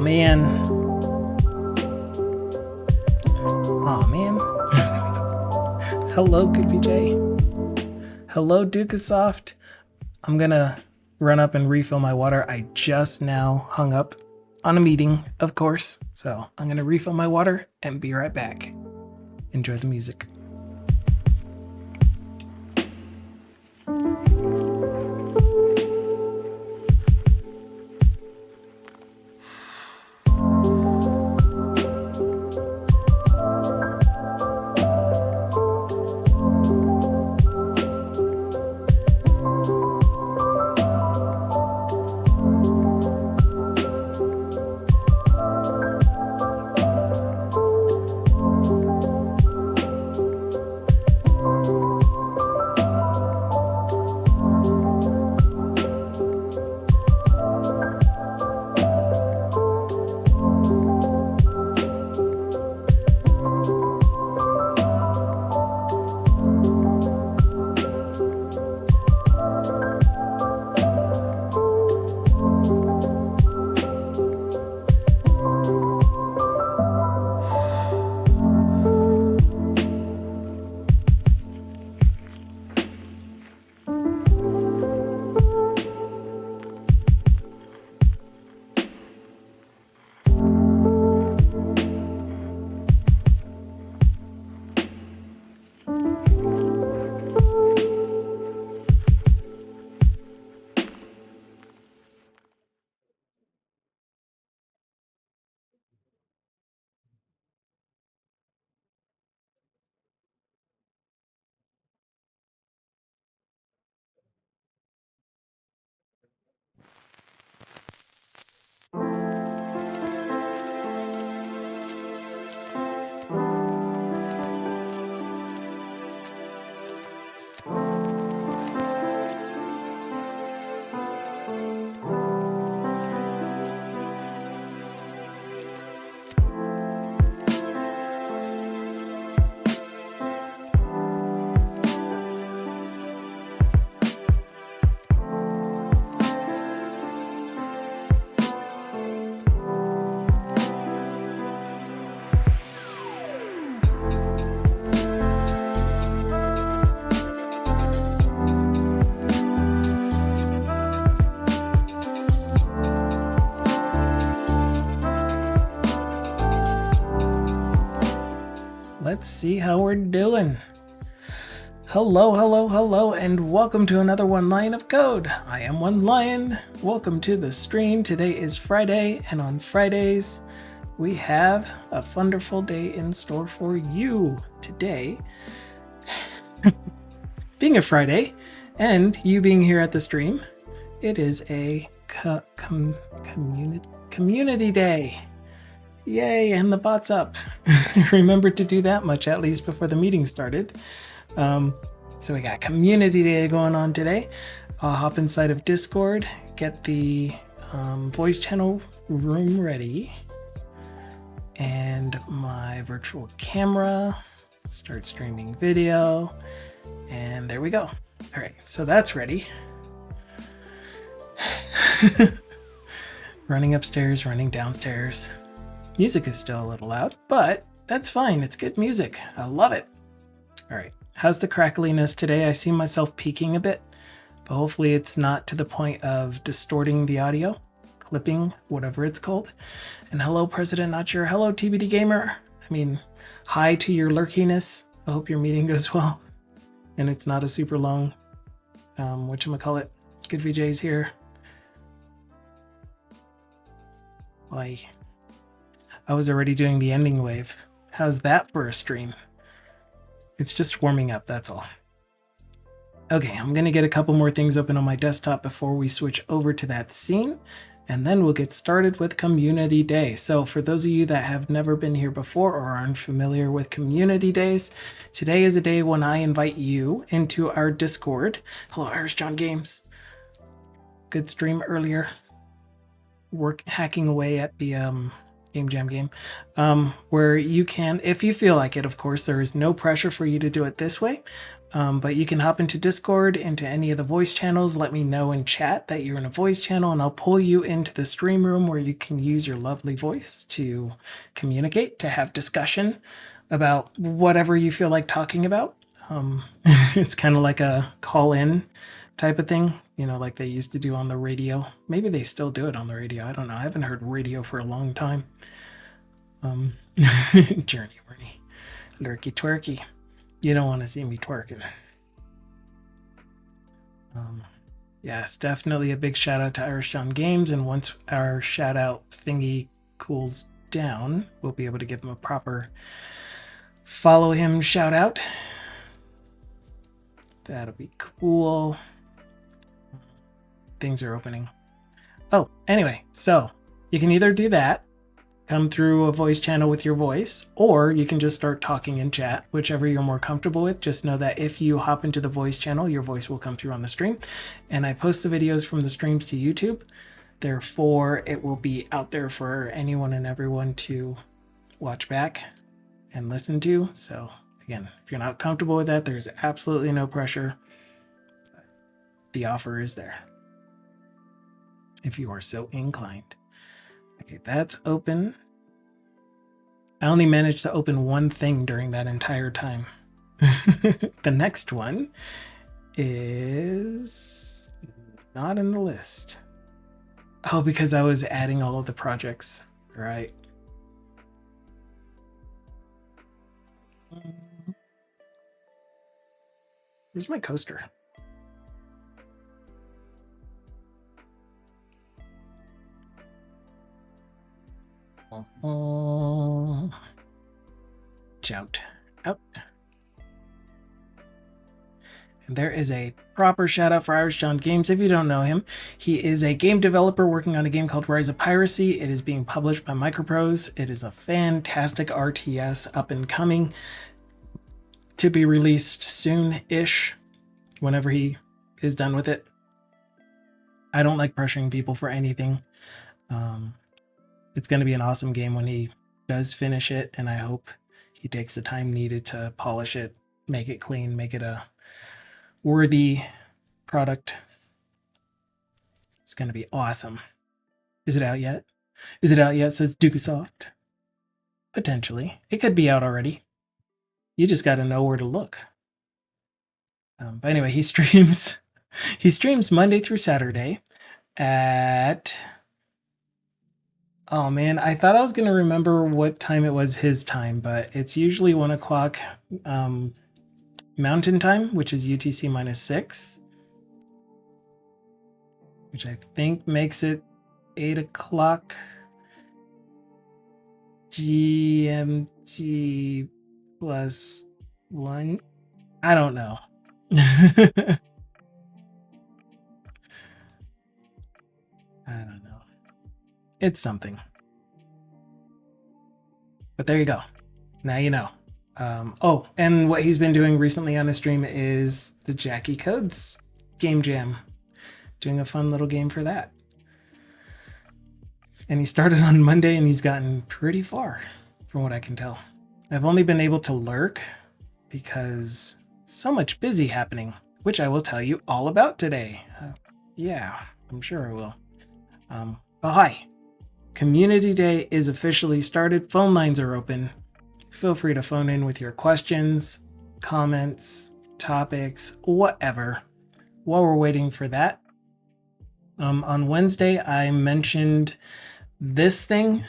man. Aw, man. Hello, Good VJ. Hello, Dukasoft. I'm gonna run up and refill my water. I just now hung up on a meeting, of course. So I'm gonna refill my water and be right back. Enjoy the music. Let's see how we're doing. Hello, hello, hello, and welcome to another One Lion of Code. I am One Lion. Welcome to the stream. Today is Friday, and on Fridays, we have a wonderful day in store for you. Today, being a Friday, and you being here at the stream, it is a community day. Yay, and the bot's up. Remembered to do that much, at least before the meeting started. So we got community day going on today. I'll hop inside of Discord, get the voice channel room ready, and my virtual camera, start streaming video, and there we go. All right, so that's ready. Running upstairs, running downstairs. Music is still a little loud, but that's fine. It's good music. I love it. All right. How's the crackliness today? I see myself peaking a bit, but hopefully it's not to the point of distorting the audio, clipping, whatever it's called. And hello, President Not Sure. Hello, TBD Gamer. I mean, hi to your lurkiness. I hope your meeting goes well. And it's not a super long, whatchamacallit. Good VJ's here. Why? I was already doing the ending wave. How's that for a stream? It's just warming up, that's all. Okay, I'm gonna get a couple more things open on my desktop before we switch over to that scene, and then we'll get started with Community Day. So for those of you that have never been here before or aren't familiar with Community Days, today is a day when I invite you into our Discord. Hello, Irish John Games. Good stream earlier. Hacking away at the game, where you can, if you feel like it, of course, there is no pressure for you to do it this way. But you can hop into Discord, into any of the voice channels. Let me know in chat that you're in a voice channel, and I'll pull you into the stream room where you can use your lovely voice to communicate, to have discussion about whatever you feel like talking about. It's kind of like a call-in type of thing, you know, like they used to do on the radio. Maybe they still do it on the radio. I don't know. I haven't heard radio for a long time. Journey, Werny, lurky twerky. You don't want to see me twerking. Yes, definitely a big shout out to Irish John Games. And once our shout out thingy cools down, we'll be able to give him a proper follow him shout out. That'll be cool. Things are opening. Oh, anyway, so you can either do that, come through a voice channel with your voice, or you can just start talking in chat, whichever you're more comfortable with. Just know that if you hop into the voice channel, your voice will come through on the stream. And I post the videos from the streams to YouTube. Therefore, it will be out there for anyone and everyone to watch back and listen to. So again, if you're not comfortable with that, there's absolutely no pressure. The offer is there, if you are so inclined. Okay, that's open. I only managed to open one thing during that entire time. The next one is not in the list. Oh, because I was adding all of the projects, right? Where's my coaster? Shout out. And there is a proper shout out for Irish John Games. If you don't know him, he is a game developer working on a game called Rise of Piracy. It is being published by Microprose. It is a fantastic RTS, up and coming, to be released soon-ish, whenever he is done with it. I don't like pressuring people for anything. It's going to be an awesome game when he does finish it, and I hope he takes the time needed to polish it, make it clean, make it a worthy product. It's going to be awesome. Is it out yet? Is it out yet? Says Dukesoft. Potentially. It could be out already. You just got to know where to look. But anyway, he streams Monday through Saturday at... Oh man, I thought I was going to remember what time it was his time, but it's usually 1 o'clock Mountain Time, which is UTC -6, which I think makes it 8 o'clock GMT +1. I don't know. I don't know. It's something. But there you go. Now you know. Oh, and what he's been doing recently on his stream is the Jackie Codes Game Jam. Doing a fun little game for that. And he started on Monday and he's gotten pretty far, from what I can tell. I've only been able to lurk because so much busy happening, which I will tell you all about today. Yeah, I'm sure I will. But hi. Community Day is officially started. Phone lines are open. Feel free to phone in with your questions, comments, topics, whatever. While we're waiting for that, on Wednesday, I mentioned this thing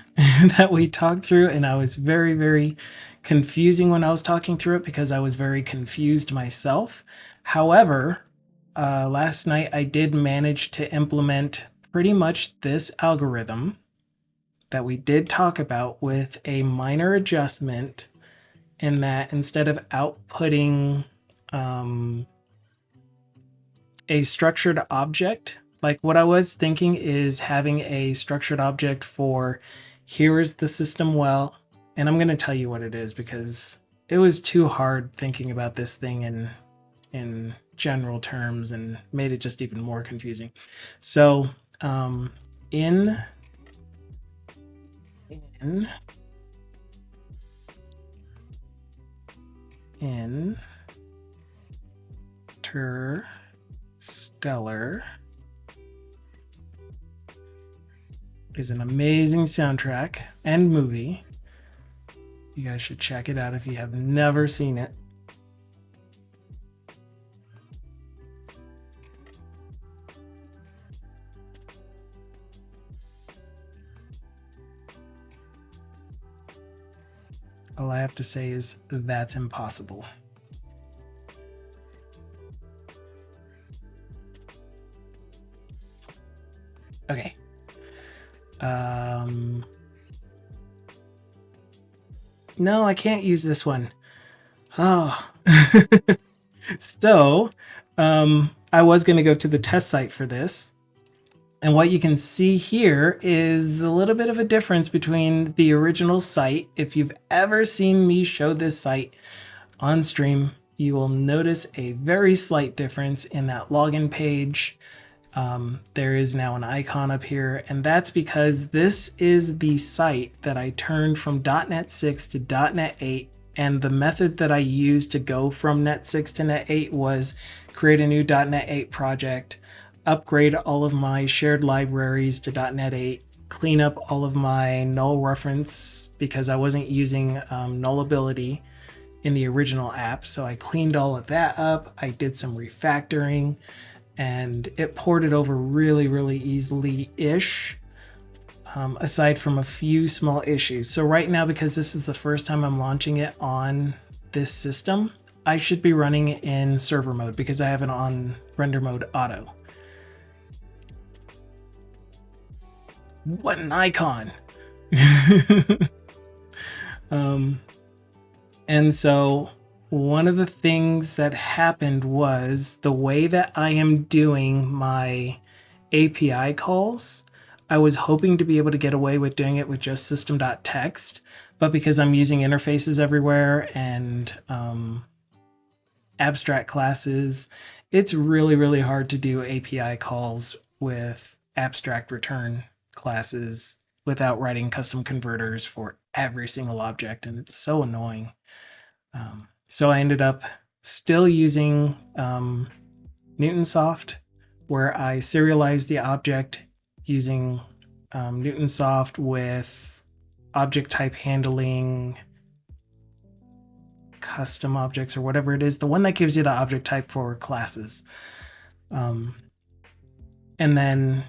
that we talked through, and I was very, very confusing when I was talking through it because I was very confused myself. However, last night I did manage to implement pretty much this algorithm that we did talk about with a minor adjustment, in that instead of outputting a structured object, like what I was thinking is having a structured object for here is the system well, and I'm going to tell you what it is because it was too hard thinking about this thing in general terms and made it just even more confusing. So in Interstellar is an amazing soundtrack and movie. You guys should check it out if you have never seen it. All I have to say is that's impossible. Okay. No, I can't use this one. Oh. So, I was going to go to the test site for this. And what you can see here is a little bit of a difference between the original site. If you've ever seen me show this site on stream, you will notice a very slight difference in that login page. There is now an icon up here, and that's because this is the site that I turned from .NET 6 to .NET 8, and the method that I used to go from .NET 6 to .NET 8 was create a new .NET 8 project, upgrade all of my shared libraries to .NET 8, clean up all of my null reference because I wasn't using nullability in the original app, so I cleaned all of that up. I did some refactoring, and it ported over really, really easily-ish, aside from a few small issues. So right now, because this is the first time I'm launching it on this system, I should be running in server mode because I have it on render mode auto. What an icon! And so one of the things that happened was the way that I am doing my API calls, I was hoping to be able to get away with doing it with just system.txt, but because I'm using interfaces everywhere and abstract classes, it's really, really hard to do API calls with abstract return classes without writing custom converters for every single object, and it's so annoying. So I ended up still using Newtonsoft, where I serialized the object using Newtonsoft with object type handling, custom objects, or whatever it is, the one that gives you the object type for classes. And then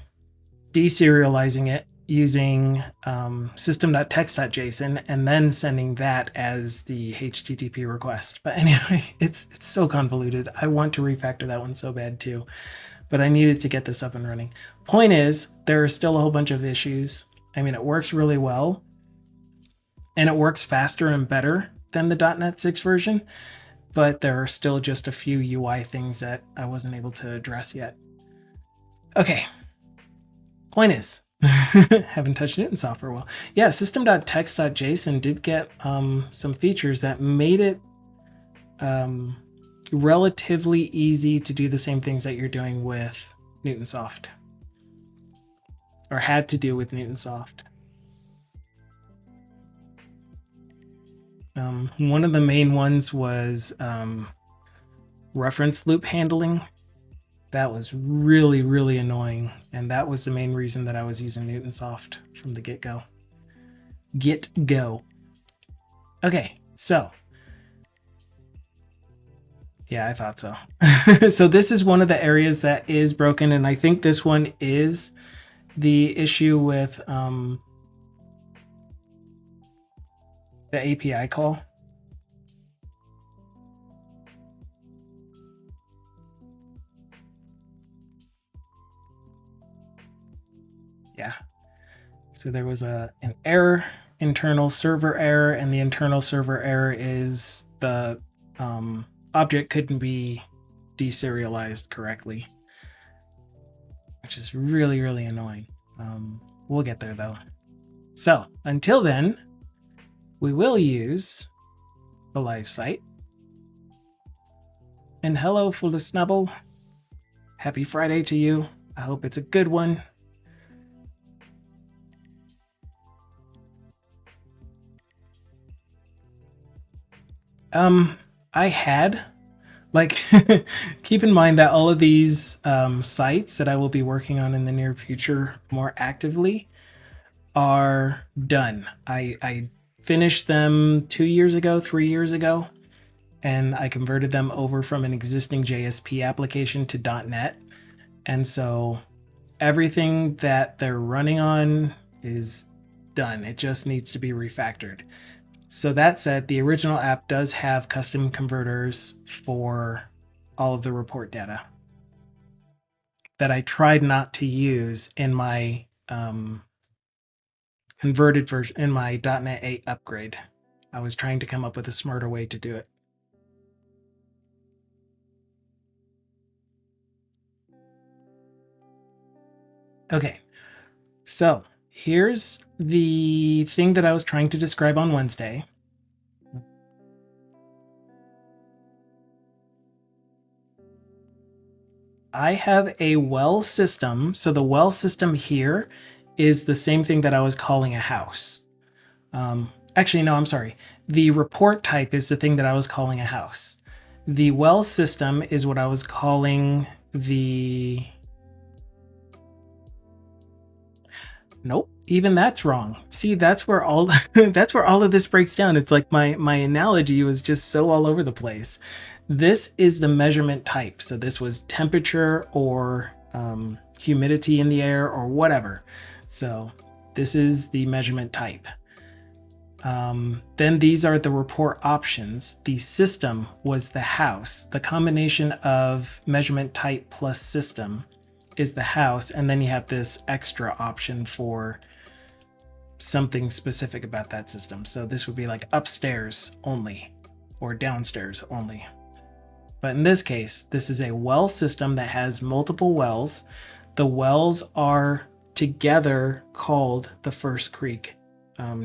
deserializing it using system.text.json and then sending that as the HTTP request. But anyway, it's so convoluted. I want to refactor that one so bad too, but I needed to get this up and running. Point is, there are still a whole bunch of issues. I mean, it works really well, and it works faster and better than the .NET 6 version, but there are still just a few UI things that I wasn't able to address yet. Okay. Point is, haven't touched Newtonsoft for a while. Yeah, system.text.json did get some features that made it relatively easy to do the same things that you're doing with Newtonsoft, or had to do with Newtonsoft. One of the main ones was reference loop handling. That was really, really annoying, and that was the main reason that I was using Newtonsoft from the get-go. Okay, so. Yeah, I thought so. So this is one of the areas that is broken, and I think this one is the issue with the API call. Yeah. So there was an error, internal server error, and the internal server error is the object couldn't be deserialized correctly, which is really, really annoying. We'll get there though. So until then, we will use the live site. And hello, Full of Snubble. Happy Friday to you. I hope it's a good one. I had, like, keep in mind that all of these sites that I will be working on in the near future more actively are done. I finished them 2 years ago, 3 years ago, and I converted them over from an existing JSP application to .NET. And so everything that they're running on is done. It just needs to be refactored. So that said, the original app does have custom converters for all of the report data that I tried not to use in my converted version, in my .NET 8 upgrade. I was trying to come up with a smarter way to do it. Okay, so here's the thing that I was trying to describe on Wednesday. I have a well system. So the well system here is the same thing that I was calling a house. Actually, no, I'm sorry. The report type is the thing that I was calling a house. The well system is what I was calling the... Nope, even that's wrong. See, that's where all that's where all of this breaks down. It's like my analogy was just so all over the place. This is the measurement type. So this was temperature or humidity in the air or whatever. So this is the measurement type. Then these are the report options. The system was the house. The combination of measurement type plus system is the house, and then you have this extra option for something specific about that system. So this would be like upstairs only or downstairs only. But in this case, this is a well system that has multiple wells. The wells are together called the First Creek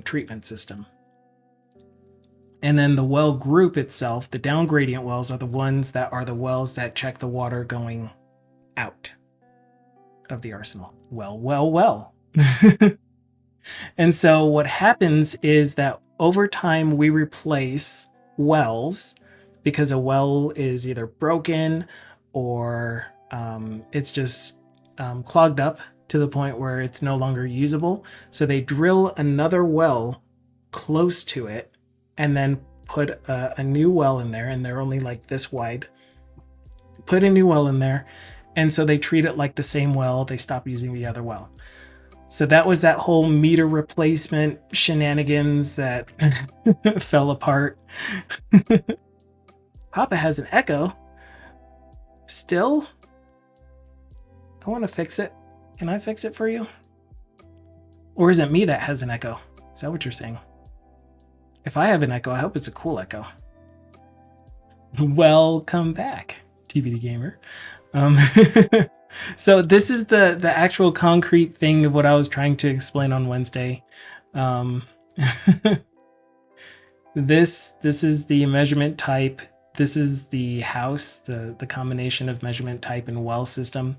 treatment system. And then the well group itself, the down gradient wells, are the ones that are the wells that check the water going out of the arsenal. Well. And so what happens is that over time we replace wells because a well is either broken or it's just clogged up to the point where it's no longer usable. So they drill another well close to it and then put a new well in there, and they're only like this wide. Put a new well in there, and so they treat it like the same well. They stop using the other well. So that was that whole meter replacement shenanigans that fell apart. Papa has an echo. Still? I want to fix it. Can I fix it for you? Or is it me that has an echo? Is that what you're saying? If I have an echo, I hope it's a cool echo. Welcome back, TBD Gamer. So this is the actual concrete thing of what I was trying to explain on Wednesday. This is the measurement type. This is the house, the combination of measurement type and well system.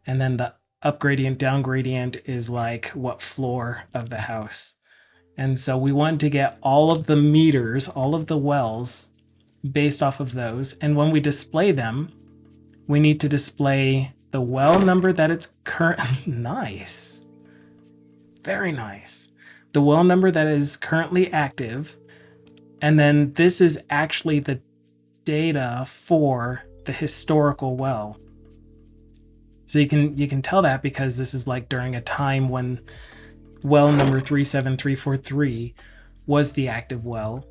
And then the up gradient, down gradient is like what floor of the house. And so we want to get all of the meters, all of the wells based off of those. And when we display them, we need to display the well number that it's currently... Nice. Very nice. The well number that is currently active. And then this is actually the data for the historical well. So you can tell that because this is like during a time when well number 37343 was the active well,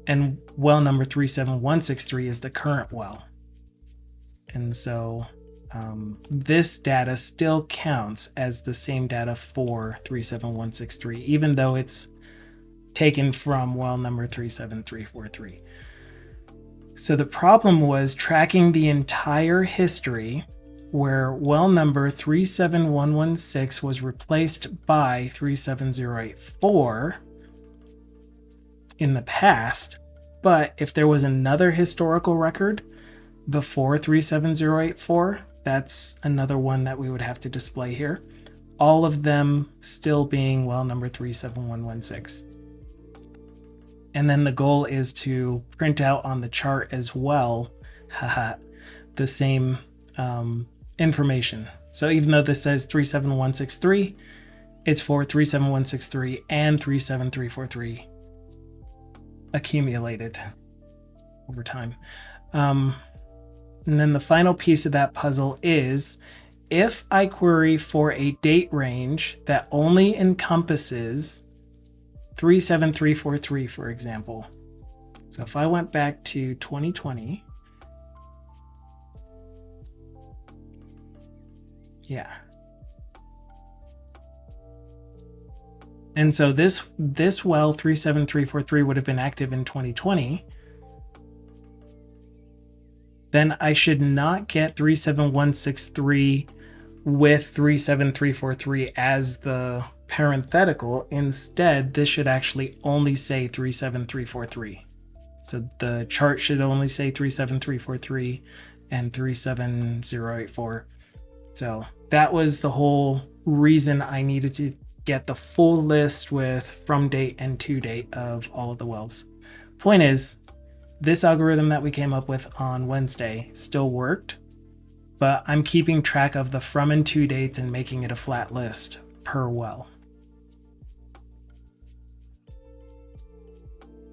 and well number 37163 is the current well. And so this data still counts as the same data for 37163, even though it's taken from well number 37343. So the problem was tracking the entire history where well number 37116 was replaced by 37084 in the past. But if there was another historical record before 37084, that's another one that we would have to display here. All of them still being well number 37116. And then the goal is to print out on the chart as well, haha, the same information. So even though this says 37163, it's for 37163 and 37343 accumulated over time. And then the final piece of that puzzle is if I query for a date range that only encompasses 37343, for example. So if I went back to 2020, yeah. And so this well 37343 would have been active in 2020. Then I should not get 37163 with 37343 as the parenthetical. Instead, this should actually only say 37343. So the chart should only say 37343 and 37084. So that was the whole reason I needed to get the full list with from date and to date of all of the wells. Point is, this algorithm that we came up with on Wednesday still worked, but I'm keeping track of the from and to dates and making it a flat list per well.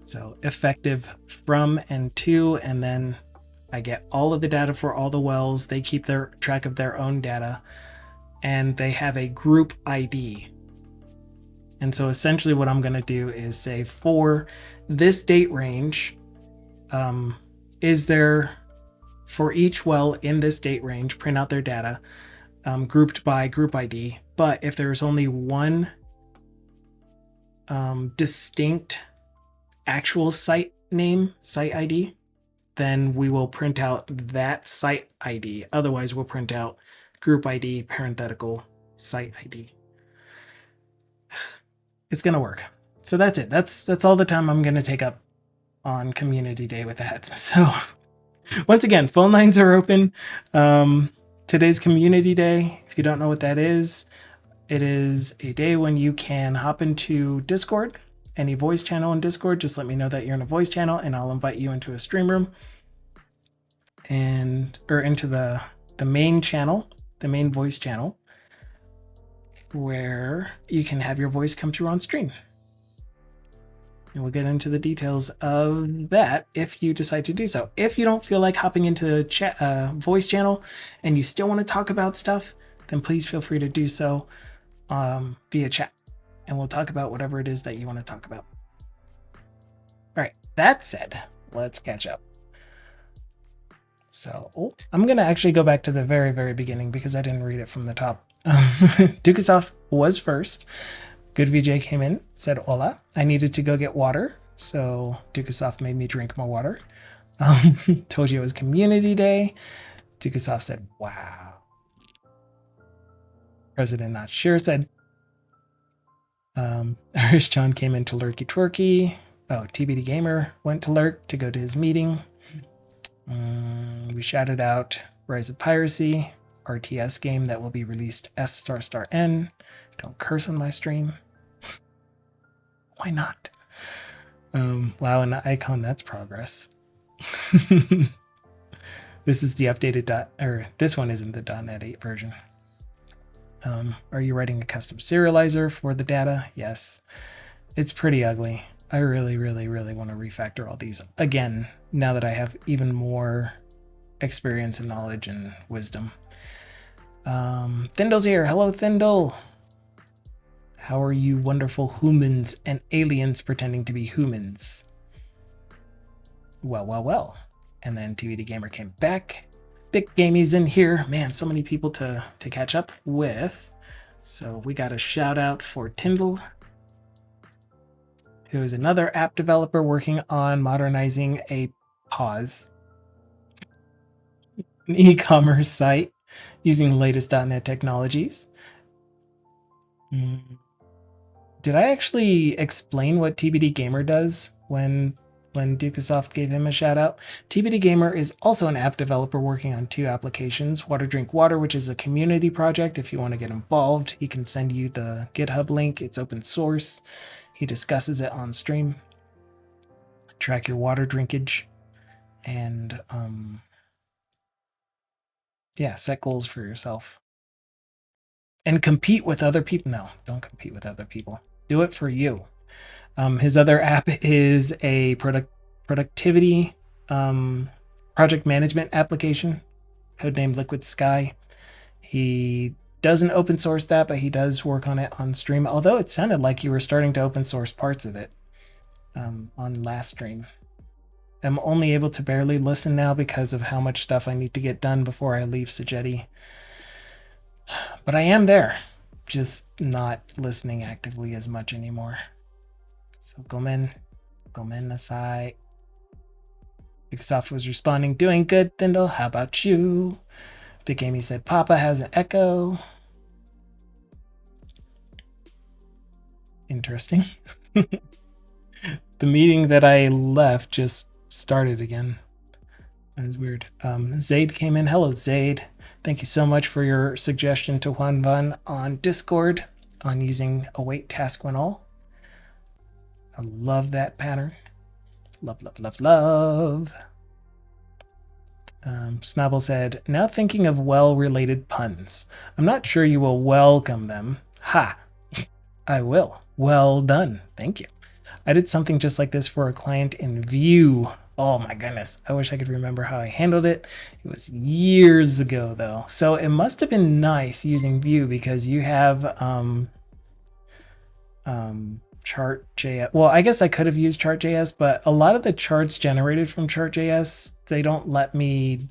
So effective from and to, and then I get all of the data for all the wells. They keep their track of their own data, and they have a group ID. And so essentially what I'm going to do is say for this date range, is there for each well in this date range, print out their data grouped by group ID. But if there's only one distinct actual site name, site ID, then we will print out that site ID. Otherwise, we'll print out group ID, parenthetical, site ID. It's going to work. So that's it. That's all the time I'm going to take up on Community Day with that. So once again, phone lines are open. Today's Community Day. If you don't know what that is, it is a day when you can hop into Discord, any voice channel in Discord. Just let me know that you're in a voice channel and I'll invite you into a stream room or into the main channel, the main voice channel, where you can have your voice come through on stream. And we'll get into the details of that if you decide to do so. If you don't feel like hopping into chat, voice channel and you still want to talk about stuff, then please feel free to do so via chat. And we'll talk about whatever it is that you want to talk about. All right, that said, let's catch up. So I'm going to actually go back to the very, very beginning because I didn't read it from the top. Dukasoff was first. Good VJ came in, said hola. I needed to go get water, so Dukasoff made me drink more water. Told you it was Community Day. Dukasoff said, wow. President Not Sure said, Irish John came in to lurky twerky. Oh, TBD Gamer went to lurk to go to his meeting. We shouted out Rise of Piracy, RTS game that will be released S**N. Don't curse on my stream. Why not? Wow, an icon, that's progress. This is the updated this one isn't the .NET 8 version. Are you writing a custom serializer for the data? Yes. It's pretty ugly. I really, really, really want to refactor all these again, now that I have even more experience and knowledge and wisdom. Thindle's here. Hello, Thindle. How are you wonderful humans and aliens pretending to be humans? Well, well, well. And then TVD Gamer came back. Big Gamey's in here. Man, so many people to catch up with. So we got a shout out for Tyndall, who is another app developer working on modernizing an e-commerce site using the latest .NET technologies. Did I actually explain what TBD Gamer does when Dukasoft gave him a shout out? TBD Gamer is also an app developer working on 2 applications. Water Drink Water, which is a community project. If you want to get involved, he can send you the GitHub link. It's open source. He discusses it on stream. track your water drinkage, and yeah, set goals for yourself. And compete with other people. No, don't compete with other people. Do it for you. His other app is a productivity project management application, codenamed Liquid Sky. He doesn't open source that, but he does work on it on stream. Although it sounded like you were starting to open source parts of it on last stream. I'm only able to barely listen now because of how much stuff I need to get done before I leave Sajeti. But I am there, just not listening actively as much anymore. So Gomen Nasai. Bigsoft was responding, doing good, Thindle. How about you? Big Amy said, Papa has an echo. Interesting. The meeting that I left just started again. That was weird. Zaid came in. Hello, Zaid. Thank you so much for your suggestion to Juan Van on Discord on using await task when all. I love that pattern. Love, love, love, love. Snabble said, now thinking of well-related puns. I'm not sure you will welcome them. Ha! I will. Well done. Thank you. I did something just like this for a client in Vue. Oh my goodness. I wish I could remember how I handled it. It was years ago though. So it must have been nice using Vue because you have chart.js. Well, I guess I could have used chart.js, but a lot of the charts generated from chart.js, they don't let me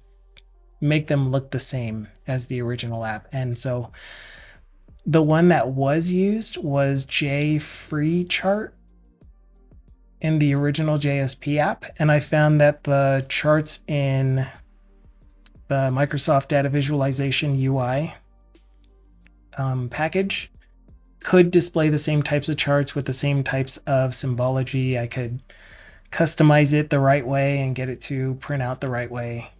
make them look the same as the original app. And so the one that was used was JFreeChart in the original JSP app. And I found that the charts in the Microsoft Data Visualization UI package could display the same types of charts with the same types of symbology. I could customize it the right way and get it to print out the right way.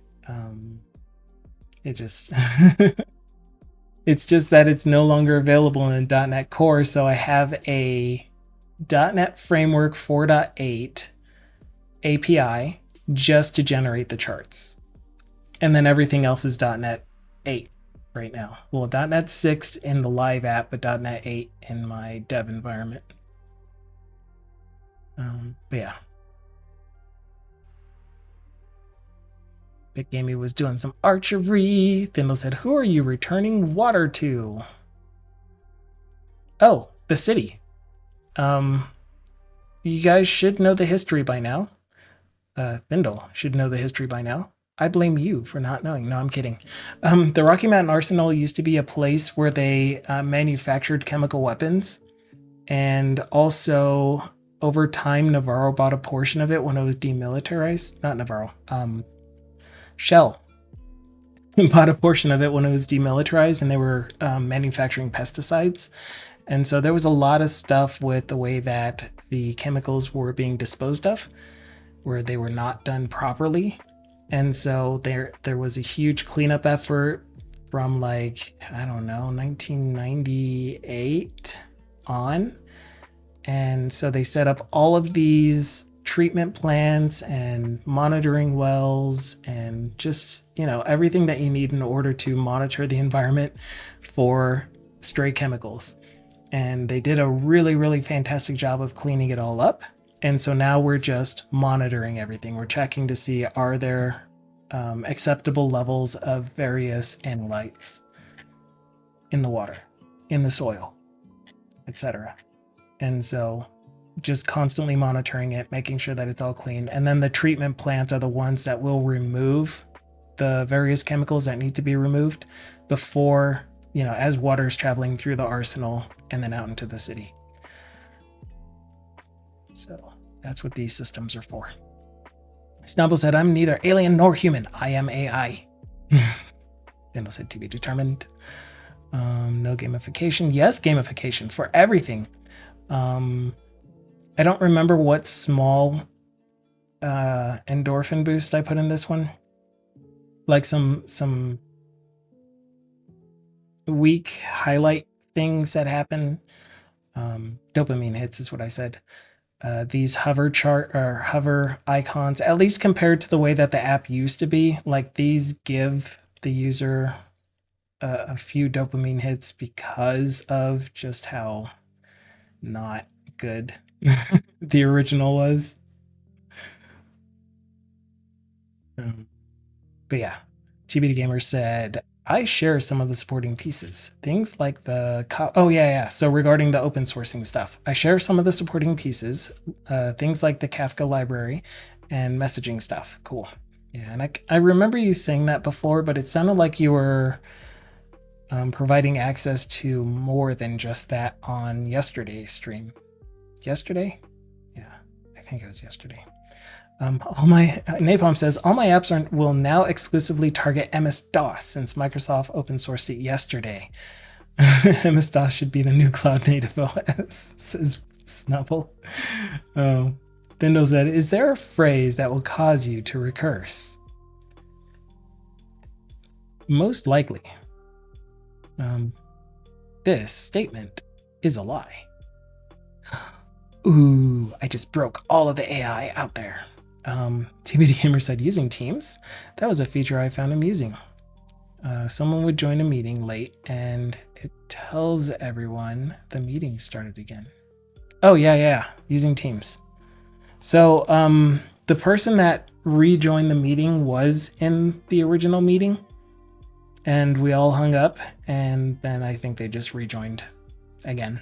It just it's just that it's no longer available in .NET Core, so I have a .NET Framework 4.8 API just to generate the charts. And then everything else is .NET 8 right now. Well, .NET 6 in the live app, but .NET 8 in my dev environment. But yeah. Big Gamey was doing some archery. Thindle said, who are you returning water to? Oh, the city. You guys should know the history by now. Thindle should know the history by now. I blame you for not knowing. No, I'm kidding. The Rocky Mountain Arsenal used to be a place where they manufactured chemical weapons. And also, over time, Navarro bought a portion of it when it was demilitarized. Not Navarro. Shell bought a portion of it when it was demilitarized, and they were manufacturing pesticides. And so there was a lot of stuff with the way that the chemicals were being disposed of, where they were not done properly. And so there was a huge cleanup effort from, like, I don't know, 1998 on. And so they set up all of these treatment plants and monitoring wells and just, you know, everything that you need in order to monitor the environment for stray chemicals. And they did a really, really fantastic job of cleaning it all up. And so now we're just monitoring everything. We're checking to see, are there acceptable levels of various analytes in the water, in the soil, etc. And so just constantly monitoring it, making sure that it's all clean. And then the treatment plants are the ones that will remove the various chemicals that need to be removed before, you know, as water is traveling through the arsenal and then out into the city. So that's what these systems are for. Snubble said, I'm neither alien nor human. I am AI. Daniel said, to be determined. No gamification. Yes, gamification for everything. I don't remember what small endorphin boost I put in this one. Like some weak highlight things that happen. Dopamine hits is what I said. these hover chart or hover icons, at least compared to the way that the app used to be. Like these give the user a few dopamine hits because of just how not good the original was. But yeah, TBD Gamer said, I share some of the supporting pieces. Things like the... oh, yeah. So regarding the open sourcing stuff, I share some of the supporting pieces, things like the Kafka library and messaging stuff. Cool. Yeah, and I remember you saying that before, but it sounded like you were providing access to more than just that on yesterday's stream. Yesterday? Yeah, I think it was yesterday. Napalm says, all my apps will now exclusively target MS-DOS since Microsoft open sourced it yesterday. MS-DOS should be the new cloud native OS, says Snubble. Thindle said, is there a phrase that will cause you to recurse? Most likely. This statement is a lie. Ooh, I just broke all of the AI out there. TBD Gamer said, using Teams? That was a feature I found amusing. Someone would join a meeting late and it tells everyone the meeting started again. Oh, yeah, using Teams. So the person that rejoined the meeting was in the original meeting and we all hung up, and then I think they just rejoined again.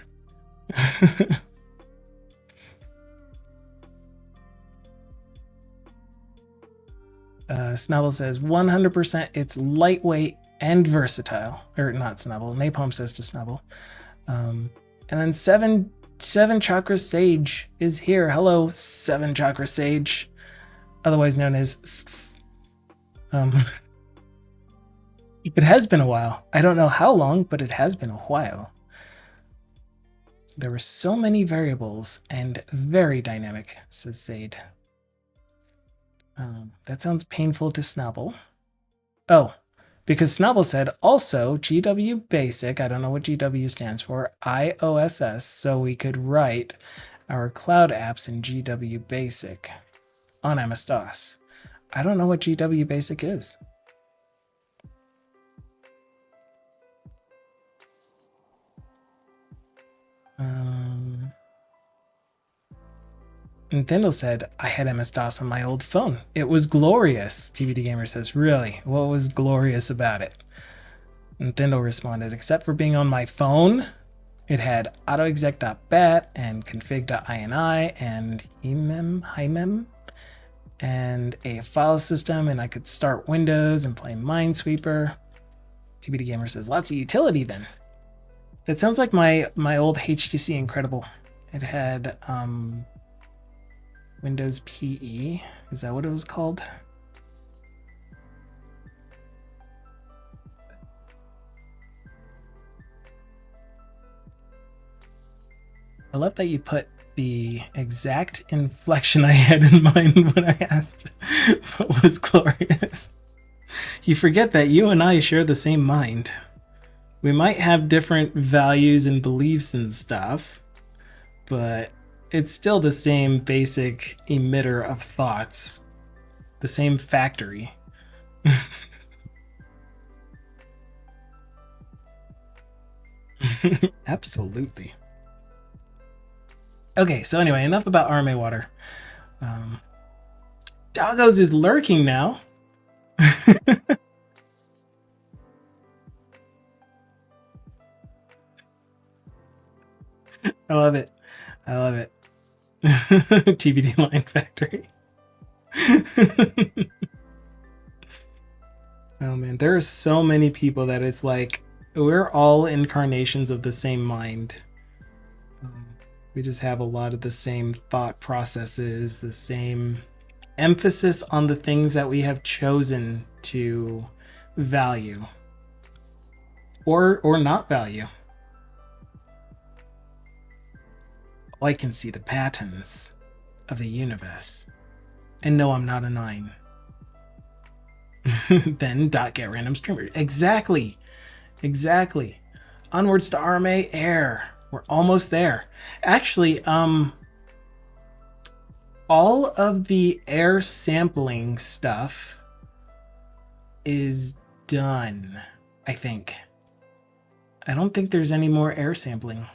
Snubble says 100% it's lightweight and versatile. Or not Snubble, Napalm says to Snubble. And then seven Chakra Sage is here. Hello, 7 Chakra Sage, otherwise known as it has been a while. I don't know how long, but it has been a while. There were so many variables and very dynamic, says Zaid. That sounds painful to Snubble. Oh, because Snubble said also GW Basic, I don't know what GW stands for, IOSS, so we could write our cloud apps in GW Basic on MS-DOS. I don't know what GW Basic is. Nintendo said, I had MS-DOS on my old phone. It was glorious. TBD Gamer says, really? What was glorious about it? Nintendo responded, except for being on my phone, it had autoexec.bat and config.ini and hymem and a file system, and I could start Windows and play Minesweeper. TBD Gamer says, lots of utility then. That sounds like my old HTC Incredible. It had Windows PE. Is that what it was called? I love that you put the exact inflection I had in mind when I asked what was glorious. You forget that you and I share the same mind. We might have different values and beliefs and stuff, but it's still the same basic emitter of thoughts, the same factory. Absolutely. Okay, so anyway, enough about RMA water. Doggos is lurking now. I love it. I love it. TBD line factory. Oh man, there are so many people that it's like we're all incarnations of the same mind. We just have a lot of the same thought processes, the same emphasis on the things that we have chosen to value or not value. I can see the patterns of the universe and know I'm not a 9. Then .get random streamer. Exactly. Onwards to RMA air. We're almost there. Actually, all of the air sampling stuff is done, I think. I don't think there's any more air sampling.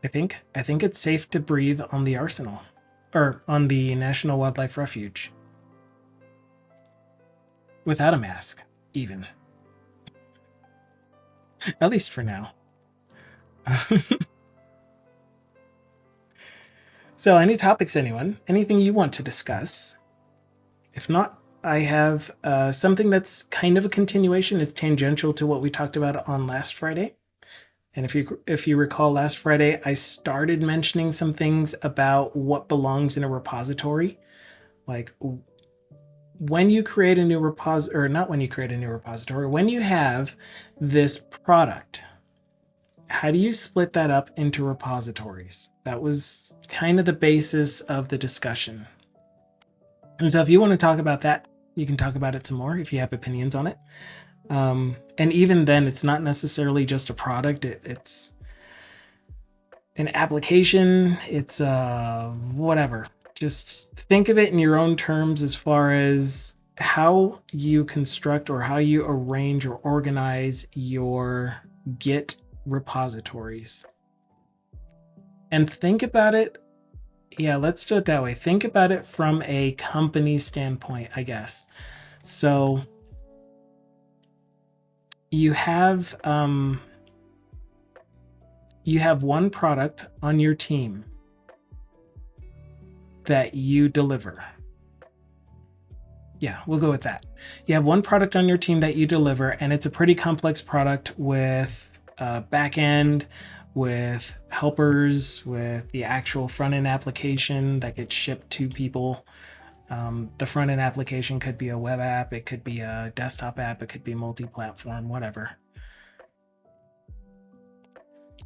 I think it's safe to breathe on the arsenal, or on the National Wildlife Refuge. Without a mask, even. At least for now. So, any topics, anyone? Anything you want to discuss? If not, I have something that's kind of a continuation. It's tangential to what we talked about on last Friday. And if you recall, last Friday, I started mentioning some things about what belongs in a repository. Like when you create a new repository, or not when you create a new repository, when you have this product, how do you split that up into repositories? That was kind of the basis of the discussion. And so if you want to talk about that, you can talk about it some more if you have opinions on it. And even then, it's not necessarily just a product. It's an application. It's whatever. Just think of it in your own terms as far as how you construct or how you arrange or organize your Git repositories. And think about it. Yeah, let's do it that way. Think about it from a company standpoint, I guess. So you have one product on your team that you deliver. Yeah, we'll go with that. You have one product on your team that you deliver, and it's a pretty complex product with back end, with helpers, with the actual front end application that gets shipped to people. The front end application could be a web app, it could be a desktop app, it could be multi-platform, whatever.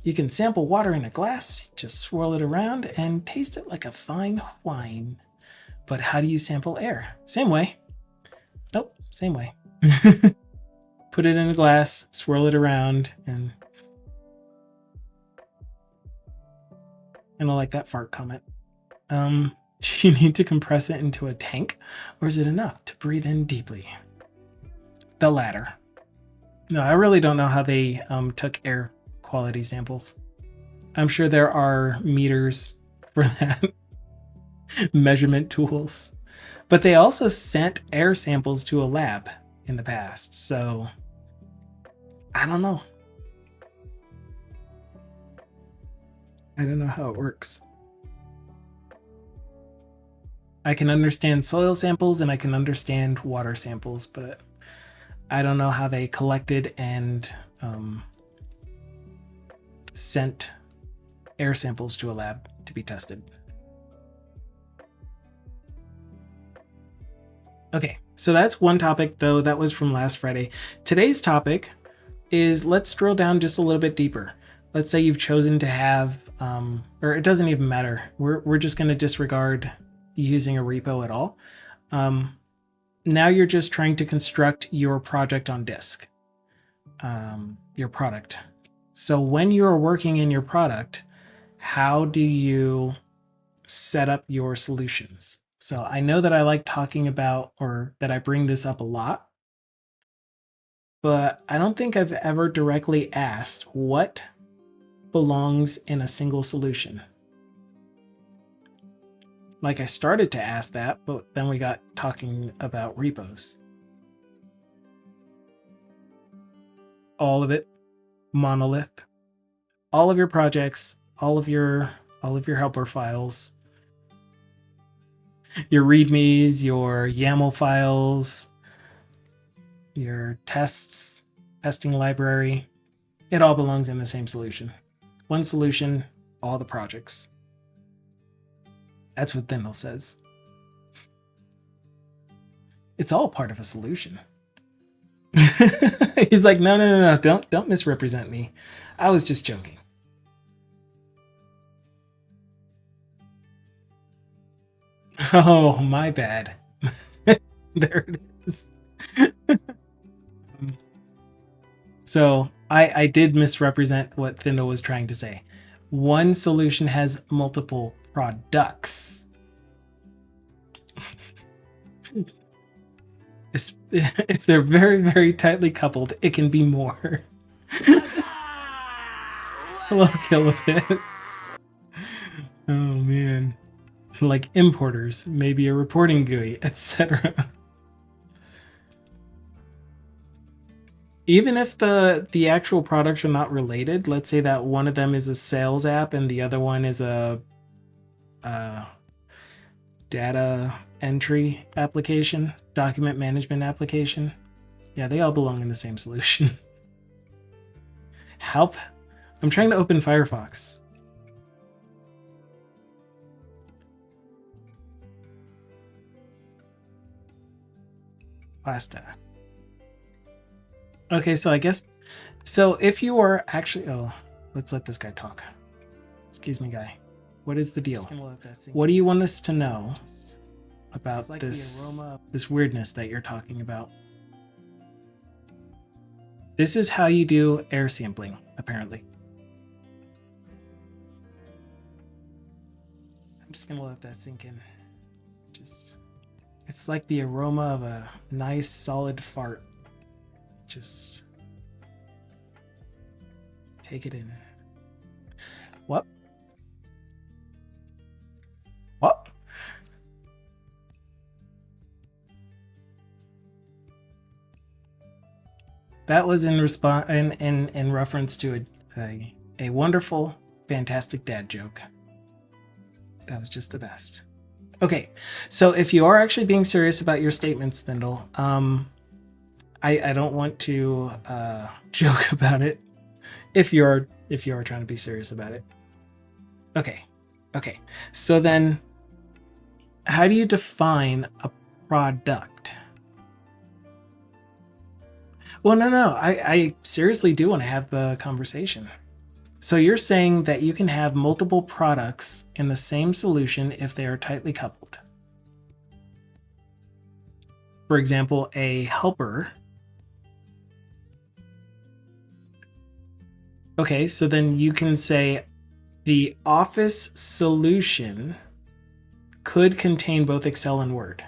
You can sample water in a glass, just swirl it around and taste it like a fine wine. But how do you sample air? Same way. Nope, same way. Put it in a glass, swirl it around, and I like that fart comment. Do you need to compress it into a tank, or is it enough to breathe in deeply? The latter. No, I really don't know how they took air quality samples. I'm sure there are meters for that, measurement tools. But they also sent air samples to a lab in the past, so I don't know. I don't know how it works. I can understand soil samples and I can understand water samples, but I don't know how they collected and sent air samples to a lab to be tested. Okay, so that's one topic, though. That was from last Friday. Today's topic is, let's drill down just a little bit deeper. Let's say you've chosen to have, or it doesn't even matter. We're just going to disregard using a repo at all. Now you're just trying to construct your project on disk, your product. So when you're working in your product, how do you set up your solutions? So I know that I like talking about, or that I bring this up a lot, but I don't think I've ever directly asked what belongs in a single solution. Like, I started to ask that, but then we got talking about repos. All of it, monolith, all of your projects, all of your helper files, your readmes, your YAML files, your testing library, it all belongs in the same solution. One solution, all the projects. That's what Thindle says. It's all part of a solution. He's like, no, don't misrepresent me. I was just joking. Oh, my bad. There it is. So I did misrepresent what Thindle was trying to say. one solution has multiple products. If they're very, very tightly coupled, it can be more. Hello, Kilobit. Oh man. Like importers, maybe a reporting GUI, etc. Even if the actual products are not related, let's say that one of them is a sales app and the other one is a data entry application, document management application. Yeah, they all belong in the same solution. Help. I'm trying to open Firefox. Pasta. Okay, so I guess, so if you are actually, oh, let's let this guy talk. Excuse me, guy. What is the deal? What do you want us to know about like this weirdness that you're talking about? This is how you do air sampling, apparently. I'm just gonna let that sink in. It's like the aroma of a nice solid fart. Just take it in. What? What? That was in response in reference to a wonderful, fantastic dad joke. That was just the best. Okay, so if you are actually being serious about your statements, Thindle, I don't want to joke about it. If you are trying to be serious about it. Okay. So then, how do you define a product? Well, no. I seriously do want to have the conversation. So you're saying that you can have multiple products in the same solution if they are tightly coupled. For example, a helper. Okay, so then you can say the Office solution could contain both Excel and Word.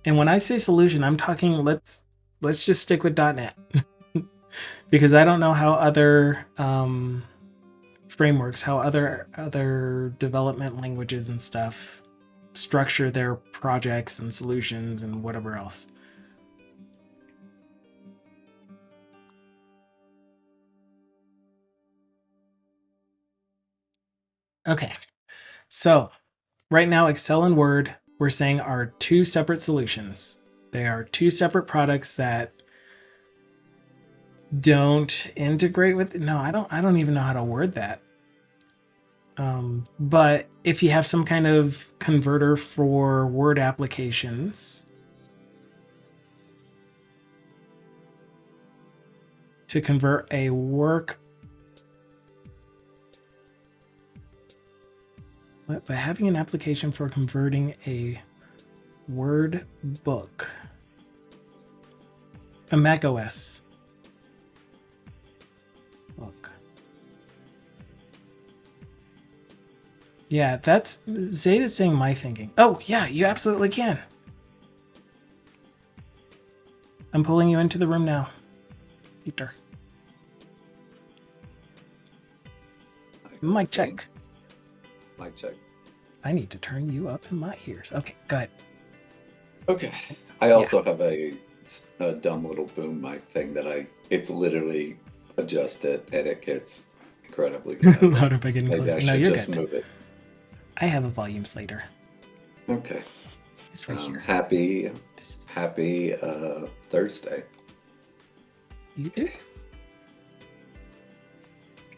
And when I say solution, I'm talking, let's just stick with .NET. Because I don't know how other frameworks, how other development languages and stuff structure their projects and solutions and whatever else. Okay, so right now Excel and Word, we're saying, are two separate solutions. They are two separate products that don't integrate with, no, I don't even know how to word that. But if you have some kind of converter for Word applications to convert a work, by having an application for converting a Word book, a Mac OS book. Yeah, that's Zeta's saying my thinking. Oh yeah, you absolutely can. I'm pulling you into the room now, Peter. Mic check. Mic check. I need to turn you up in my ears. Okay, go ahead. Okay. I also have a dumb little boom mic thing that it's literally adjusted and it gets incredibly loud. Louder by getting Maybe closer. I should No, you're just good. move it. I have a volume slider. Okay. It's right here. Happy Thursday. You do?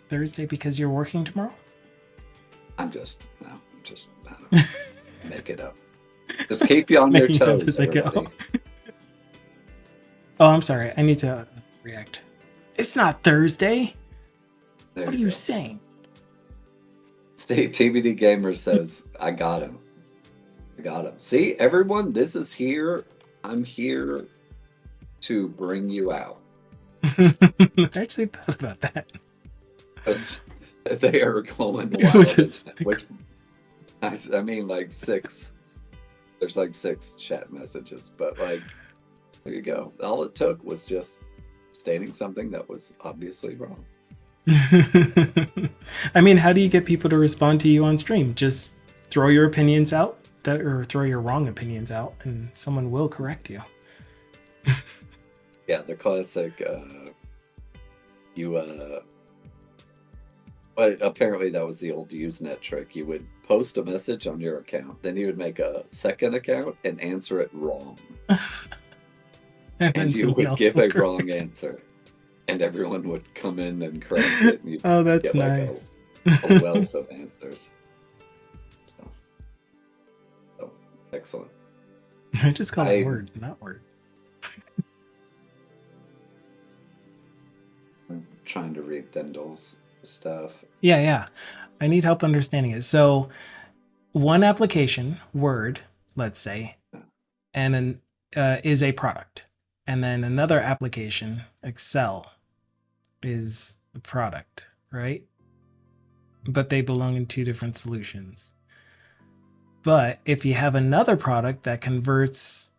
Thursday because you're working tomorrow? I don't know. Make it up. Just keep you on your toes. As I go. Oh, I'm sorry. I need to react. It's not Thursday. There what are you saying? TBD Gamer says, I got him. See, everyone, this is here. I'm here to bring you out. I actually thought about that. because they are going With wild. this- Which I mean, like 6. There's like 6 chat messages, but like, there you go. All it took was just stating something that was obviously wrong. I mean, how do you get people to respond to you on stream? Just throw your opinions out, or throw your wrong opinions out, and someone will correct you. Yeah, the classic. But apparently that was the old Usenet trick. You would post a message on your account, then you would make a second account and answer it wrong, And and you someone would else give will a correct wrong it. answer, and everyone would come in and correct it, and you'd Oh, that's get like nice. a wealth of answers. So excellent. I just call it word, not word. I'm trying to read Thendall's stuff. Yeah. I need help understanding it. So, one application, Word, let's say, and is a product, and then another application, Excel, is a product, right? But they belong in 2 different solutions. But if you have another product that converts,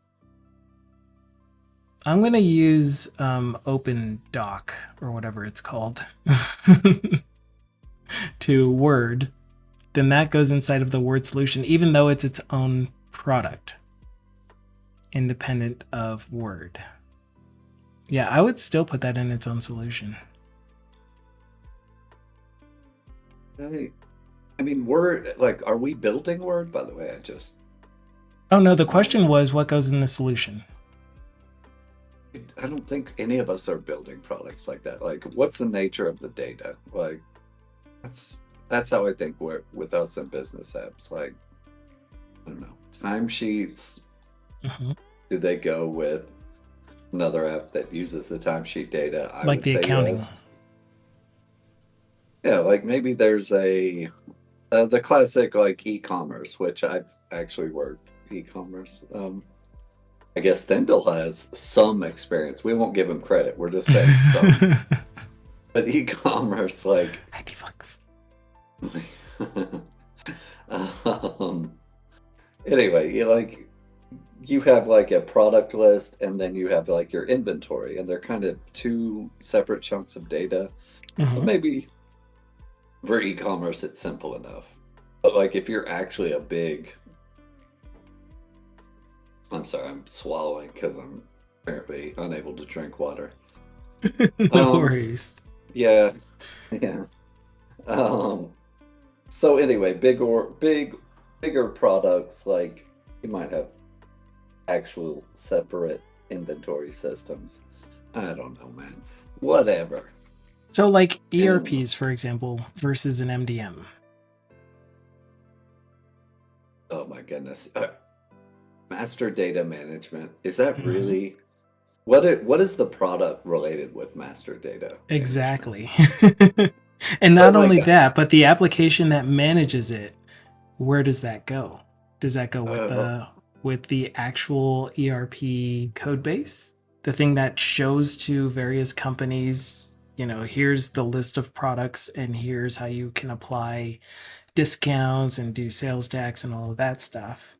I'm going to use Open Doc or whatever it's called to Word, then that goes inside of the Word solution, even though it's its own product, independent of Word. Yeah, I would still put that in its own solution. I mean, Word, like, are we building Word? By the way, Oh no, the question was what goes in the solution. I don't think any of us are building products like that. Like, what's the nature of the data? Like, that's how I think we're with us in business apps. Like, I don't know, timesheets. Do they go with another app that uses the timesheet data? I Like would the say accounting. yes. Yeah, like maybe there's the classic like e-commerce, which I've actually worked e-commerce. I guess Thendall has some experience. We won't give him credit. We're just saying some. But e-commerce, like, $90. Anyway, you have like a product list, and then you have like your inventory, and they're kind of 2 separate chunks of data. But maybe for e-commerce, it's simple enough. But like if you're actually I'm sorry, I'm swallowing because I'm apparently unable to drink water. No worries. Yeah. So anyway, bigger products, like you might have actual separate inventory systems. I don't know, man. Whatever. So like ERPs, for example, versus an MDM. Oh my goodness. Master data management. Is that really what is the product related with master data? Exactly. And not only that, but the application that manages it, where does that go? Does that go with the actual ERP code base? The thing that shows to various companies, here's the list of products and here's how you can apply discounts and do sales tax and all of that stuff.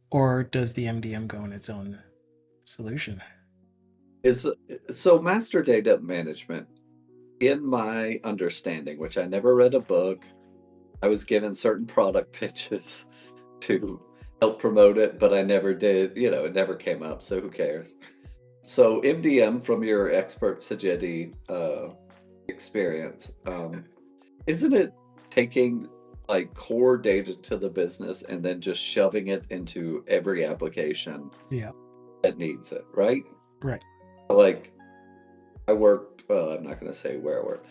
Or does the MDM go in its own solution? So master data management, in my understanding, which I never read a book, I was given certain product pitches to help promote it, but I never did, it never came up, so who cares? So MDM, from your expert Sajidi experience, isn't it taking like core data to the business and then just shoving it into every application that needs it, right? Right. Like I worked, well, I'm not going to say where I work.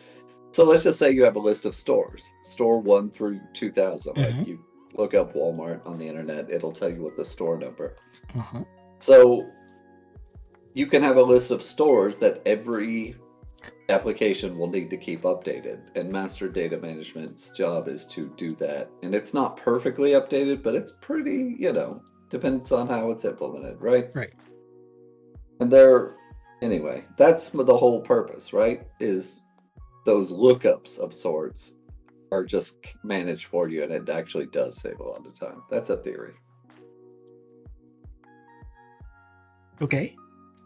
So let's just say you have a list of stores, store 1 through 2000. Like you look up Walmart on the internet, it'll tell you what the store number. So you can have a list of stores that every application will need to keep updated, and master data management's job is to do that. And it's not perfectly updated, but it's pretty, depends on how it's implemented, right? Right. And anyway, that's the whole purpose, right? Is those lookups of sorts are just managed for you, and it actually does save a lot of time. That's a theory. Okay.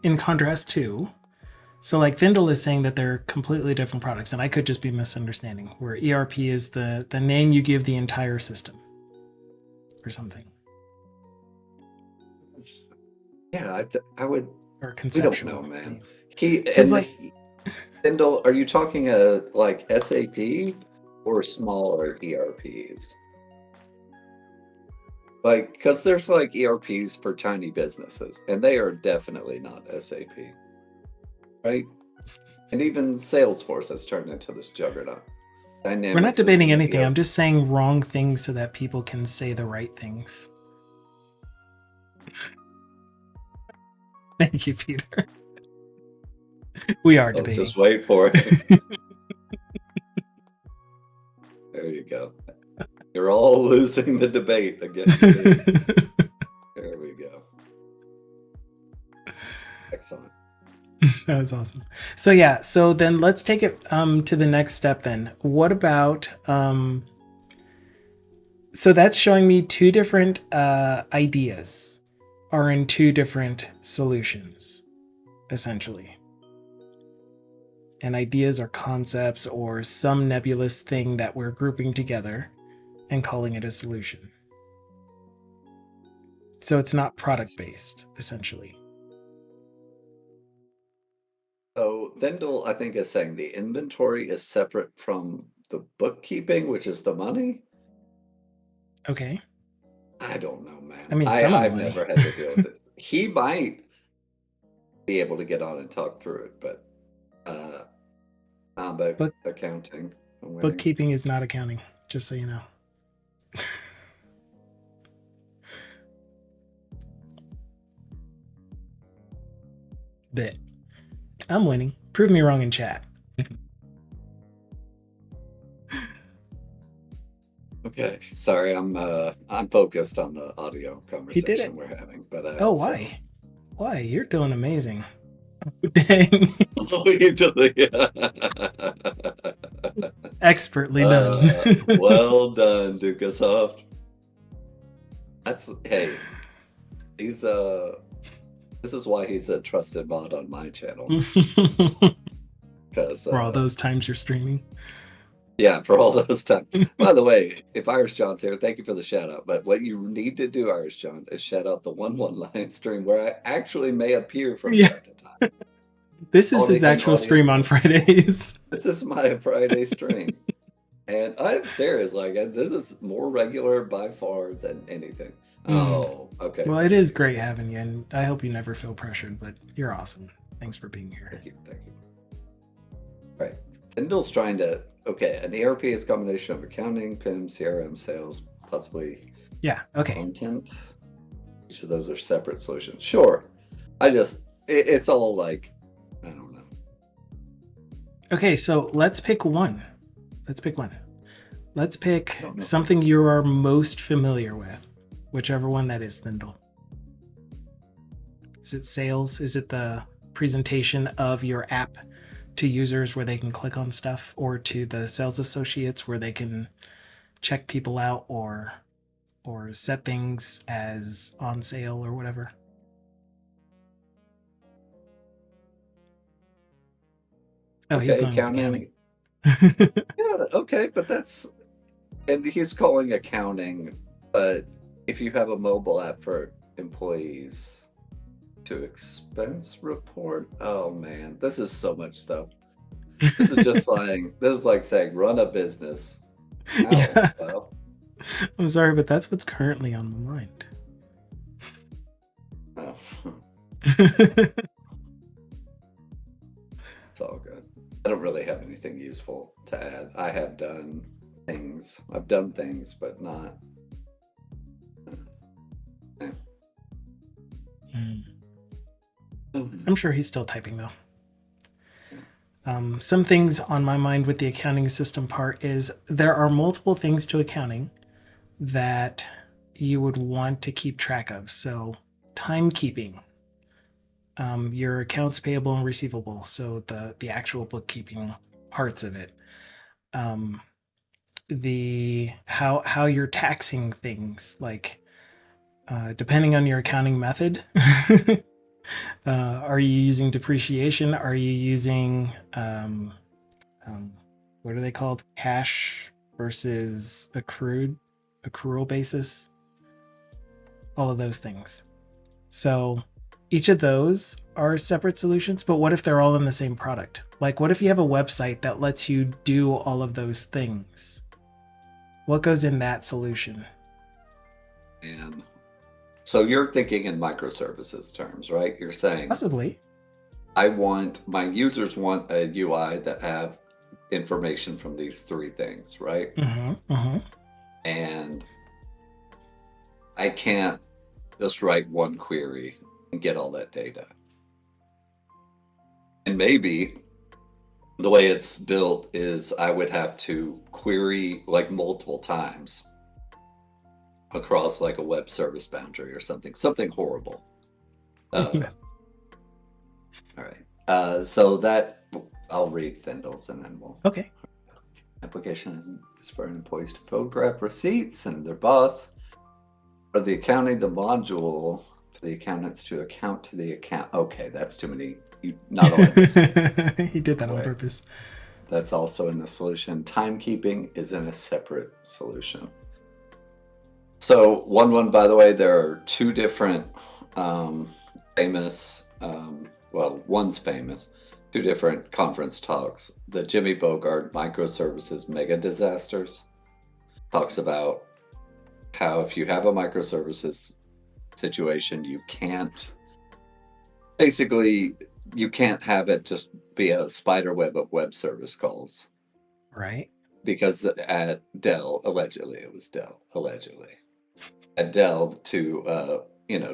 In contrast to, so like Vindel is saying that they're completely different products, and I could just be misunderstanding, where ERP is the name you give the entire system or something. Yeah, I would. Or We conceptual. don't know, man. name. He 'Cause, and like, Vindel, are you talking like SAP or smaller ERPs? Like, because there's like ERPs for tiny businesses, and they are definitely not SAP, right? And even Salesforce has turned into this juggernaut. Dynamics we're not debating is an anything. ERP. I'm just saying wrong things so that people can say the right things. Thank you, Peter. We are debating. Just wait for it. There you go. You're all losing the debate against me. There we go. Excellent. That was awesome. So yeah, so then let's take it to the next step then. What about so that's showing me two different ideas are in two different solutions, essentially. And ideas are concepts or some nebulous thing that we're grouping together and calling it a solution. So it's not product based, essentially. So Vendel, I think, is saying the inventory is separate from the bookkeeping, which is the money. Okay. I don't know, man. I mean, some of the I've money. never had to deal with this. He might be able to get on and talk through it, but accounting. Bookkeeping is not accounting, just so you know. Bit. I'm winning. Prove me wrong in chat. Okay, sorry, I'm focused on the audio conversation we're having. But why? So... Why? You're doing amazing. Dang. Oh, you're doing expertly done. Well done, Dukasoft. Hey, he's this is why he's a trusted mod on my channel. Because for all those times you're streaming. Yeah, for all those times. By the way, if Irish John's here, thank you for the shout out. But what you need to do, Irish John, is shout out the 1-1 line stream where I actually may appear from time to time. This is his actual stream on Fridays. This is my Friday stream. And I'm serious, like, this is more regular by far than anything. Oh, okay. Well, it is great having you, and I hope you never feel pressured, but you're awesome. Thanks for being here. Thank you. Right. Vendel's trying to, an ERP is a combination of accounting, PIM, CRM, sales, possibly content. Each of those are separate solutions. Sure. It's all like, I don't know. Okay, so let's pick one. Let's pick something you are most familiar with, whichever one that is, Vendel. Is it sales? Is it the presentation of your app to users where they can click on stuff, or to the sales associates where they can check people out or set things as on sale or whatever? Oh, he's going with accounting. Yeah, okay, but and he's calling accounting, but if you have a mobile app for employees to expense report, oh man, this is so much stuff. This is just like saying run a business. Well. I'm sorry, but that's what's currently on my mind. Oh. It's all good. I don't really have anything useful to add. I have done things. I've done things, but not. I'm sure he's still typing though. Some things on my mind with the accounting system part is there are multiple things to accounting that you would want to keep track of. So timekeeping, your accounts payable and receivable. So the actual bookkeeping parts of it. The how you're taxing things, like depending on your accounting method. Are you using depreciation? Are you using um, what are they called? Cash versus accrual basis? All of those things. So each of those are separate solutions, but what if they're all in the same product? Like, what if you have a website that lets you do all of those things? What goes in that solution? And so you're thinking in microservices terms, right? You're saying, Possibly. my users want a UI that have information from these three things, right? Mm-hmm, mm-hmm. And I can't just write one query and get all that data. And maybe the way it's built is I would have to query like multiple times across like a web service boundary or something horrible. All right. So that I'll read Thendall's and then we'll. Okay. Application is for employees to photograph receipts and their boss. For the accounting, the module for the accountants to account to the account. Okay, that's too many. Not all. He did that on purpose. That's also in the solution. Timekeeping is in a separate solution. So one, by the way, there are two different famous, well, one's famous, two different conference talks. The Jimmy Bogart Microservices Mega Disasters talks about how if you have a microservices situation, you can't have it just be a spider web of web service calls. Right. Because at Dell, allegedly, at Dell to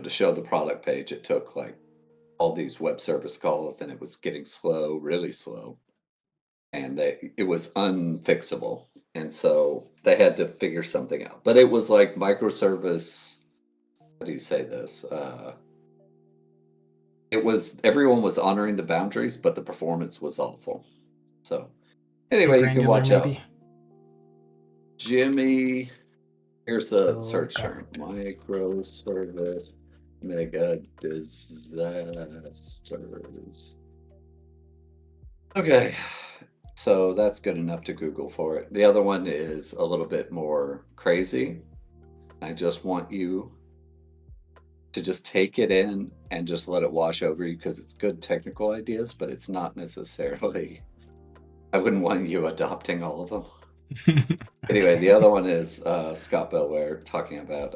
show the product page, it took like all these web service calls and it was getting slow, really slow. And it was unfixable. And so they had to figure something out. But it was like microservice, how do you say this? Everyone was honoring the boundaries, but the performance was awful. So anyway, you can watch out. Jimmy, here's a search term. Microservice Mega Disasters. Okay, so that's good enough to Google for it. The other one is a little bit more crazy. I just want you to just take it in and just let it wash over you because it's good technical ideas, but it's not necessarily, I wouldn't want you adopting all of them. Anyway, Okay. the other one is Scott Bellware talking about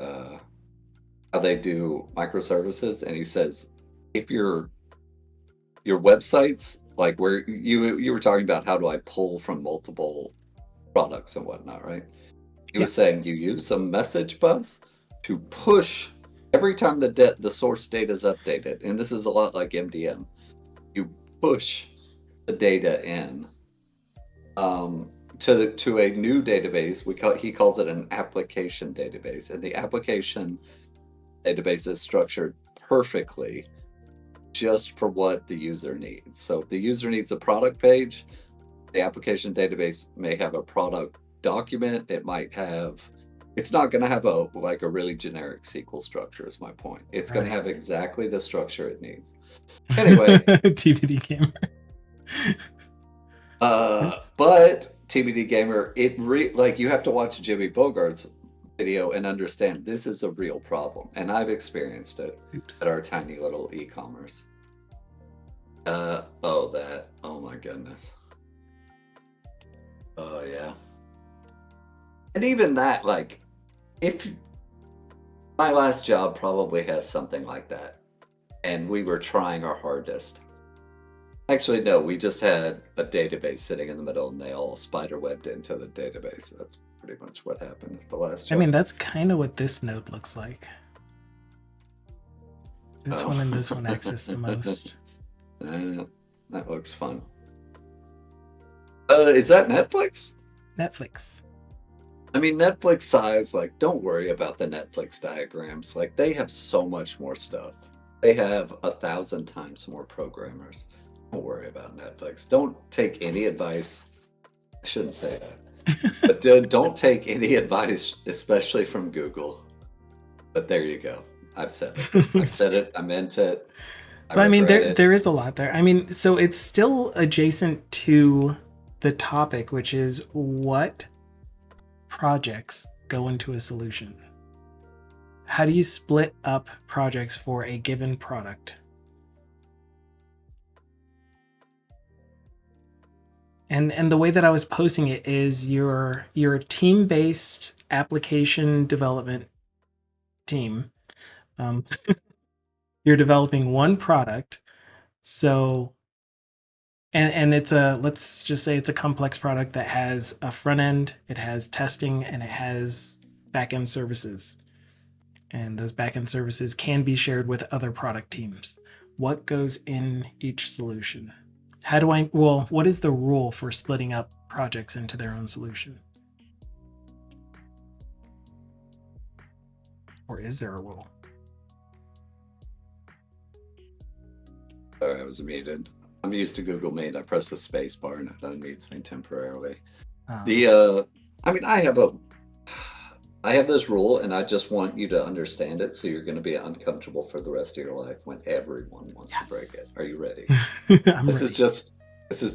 how they do microservices, and he says if your websites, like where you were talking about how do I pull from multiple products and whatnot, right? He was saying you use a message bus to push every time the source data is updated, and this is a lot like MDM. You push the data in to a new database. He calls it an application database, and the application database is structured perfectly just for what the user needs. So if the user needs a product page, the application database may have a product document. It's not going to have a really generic SQL structure, is my point. It's going to have exactly the structure it needs. Anyway, TBD gamer. But TBD gamer, you have to watch Jimmy Bogart's video and understand this is a real problem, and I've experienced it at our tiny little e-commerce. Oh my goodness. Oh yeah. And even that, like, if my last job probably has something like that, and we were trying our hardest. Actually, no, we just had a database sitting in the middle and they all spider webbed into the database. That's pretty much what happened at the last job. I mean, that's kind of what this node looks like. This one and this one access the most. That looks fun. Is that Netflix? Netflix. I mean, Netflix size, like, don't worry about the Netflix diagrams. Like, they have so much more stuff. They have 1,000 times more programmers. Don't worry about Netflix. Don't take any advice I shouldn't say that. But don't take any advice, especially from Google. But there you go. I've said it. I've said it. I meant it. I But I mean, regret it. there is a lot there. I mean, so it's still adjacent to the topic, which is what projects go into a solution. How do you split up projects for a given product? And the way that I was posing it is you're a team-based application development team. You're developing one product. So and it's let's just say it's a complex product that has a front end, it has testing, and it has back-end services. And those back-end services can be shared with other product teams. What goes in each solution? What is the rule for splitting up projects into their own solution? Or is there a rule? Sorry, I was muted. I'm used to Google Meet. I press the space bar and it unmutes me temporarily. I mean, I have this rule, and I just want you to understand it, so you're going to be uncomfortable for the rest of your life when everyone wants to break it. Are you ready? This is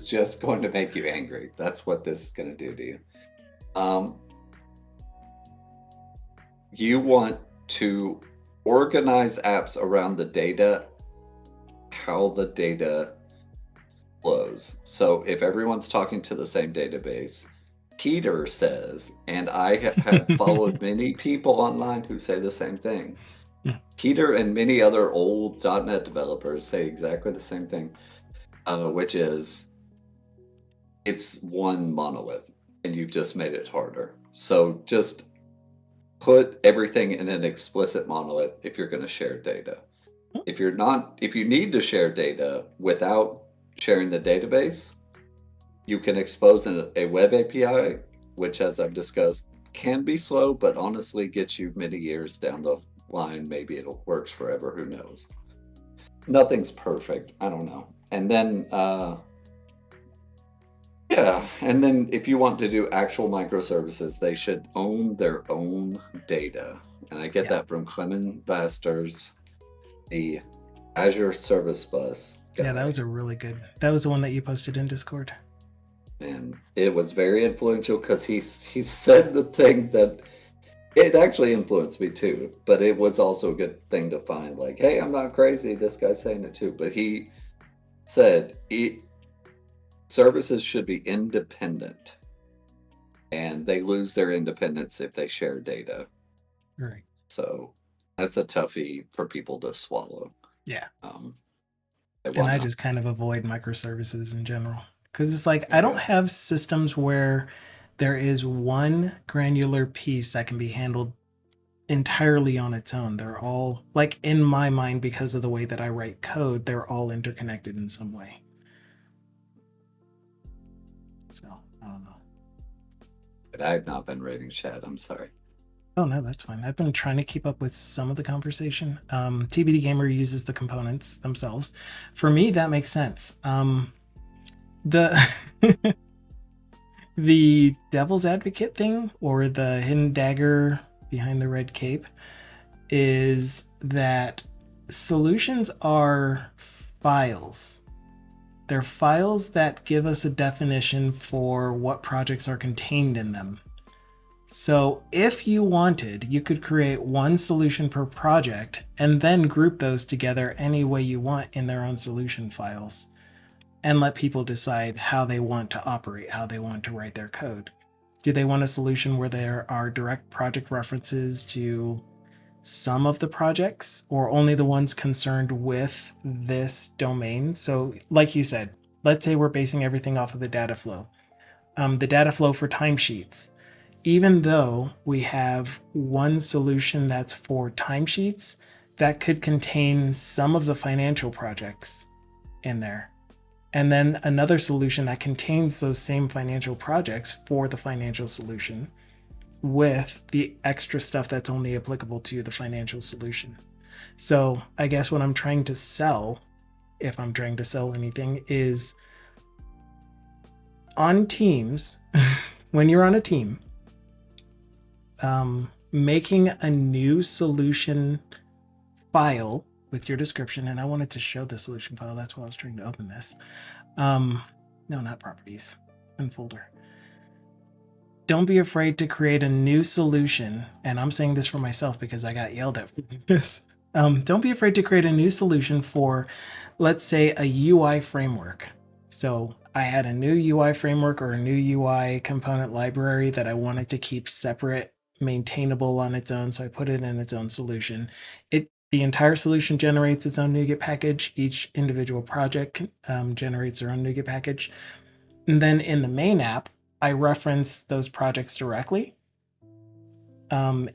just going to make you angry. That's what this is going to do to you. You want to organize apps around the data, how the data flows. So if everyone's talking to the same database, Peter says, and I have followed many people online who say the same thing. Peter and many other old .NET developers say exactly the same thing, which is it's one monolith, and you've just made it harder. So just put everything in an explicit monolith if you're going to share data. If you need to share data without sharing the database, you can expose a web API, which, as I've discussed, can be slow, but honestly gets you many years down the line. Maybe it'll works forever. Who knows? Nothing's perfect. I don't know. And then, and then if you want to do actual microservices, they should own their own data. And I get that from Clement Baster's, the Azure Service Bus guy. Yeah, that was that was the one that you posted in Discord. And it was very influential because he said the thing that it actually influenced me too, but it was also a good thing to find, like, hey, I'm not crazy, this guy's saying it too. But he said services should be independent, and they lose their independence if they share data. Right. So that's a toughie for people to swallow. Yeah. And I just kind of avoid microservices in general. Because it's like, I don't have systems where there is one granular piece that can be handled entirely on its own. They're all, like, in my mind, because of the way that I write code, they're all interconnected in some way. So, I don't know. But I've not been reading chat. I'm sorry. Oh, no, that's fine. I've been trying to keep up with some of the conversation. TBD Gamer uses the components themselves. For me, that makes sense. The devil's advocate thing, or the hidden dagger behind the red cape, is that solutions are files. They're files that give us a definition for what projects are contained in them. So if you wanted, you could create one solution per project and then group those together any way you want in their own solution files, and let people decide how they want to operate, how they want to write their code. Do they want a solution where there are direct project references to some of the projects, or only the ones concerned with this domain? So like you said, let's say we're basing everything off of the data flow. The data flow for timesheets. Even though we have one solution that's for timesheets, that could contain some of the financial projects in there. And then another solution that contains those same financial projects for the financial solution, with the extra stuff that's only applicable to the financial solution. So I guess what I'm trying to sell, if I'm trying to sell anything, is on Teams, when you're on a team, making a new solution file with your description, and I wanted to show the solution file. That's why I was trying to open this. No, not properties, unfolder. Don't be afraid to create a new solution. And I'm saying this for myself because I got yelled at for this. Don't be afraid to create a new solution for, let's say, a UI framework. So I had a new UI framework or a new UI component library that I wanted to keep separate, maintainable on its own. So I put it in its own solution. The entire solution generates its own NuGet package. Each individual project generates their own NuGet package. And then in the main app, I reference those projects directly in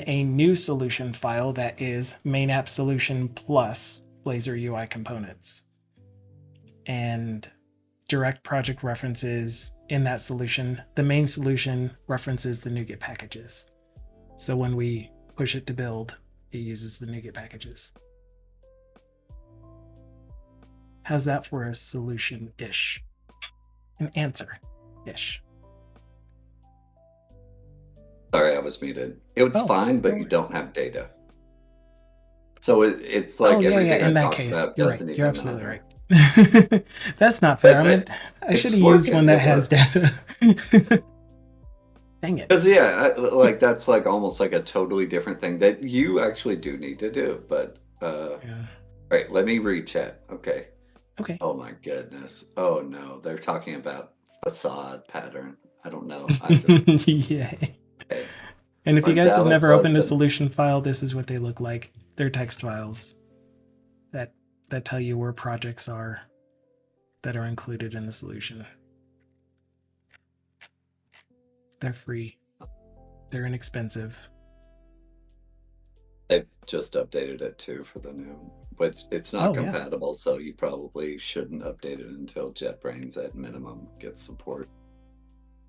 a new solution file that is main app solution plus Blazor UI components. And direct project references in that solution. The main solution references the NuGet packages. So when we push it to build, it uses the NuGet packages. How's that for a solution-ish? An answer-ish. Sorry, I was muted. It's fine, but you don't have data. So it's like everything in I that talked case, about you're doesn't right. even You're absolutely matter. right. That's not fair. I should have used one that has data. Dang it. Because like that's like almost like a totally different thing that you actually do need to do. But right, let me read chat. Okay. Oh my goodness. Oh no, they're talking about facade pattern. I don't know. I just yeah. Okay. And if you guys have never opened a solution file, this is what they look like. They're text files that tell you where projects are that are included in the solution. They're free. They're inexpensive. They've just updated it too for the new, but it's not compatible, so you probably shouldn't update it until JetBrains at minimum gets support.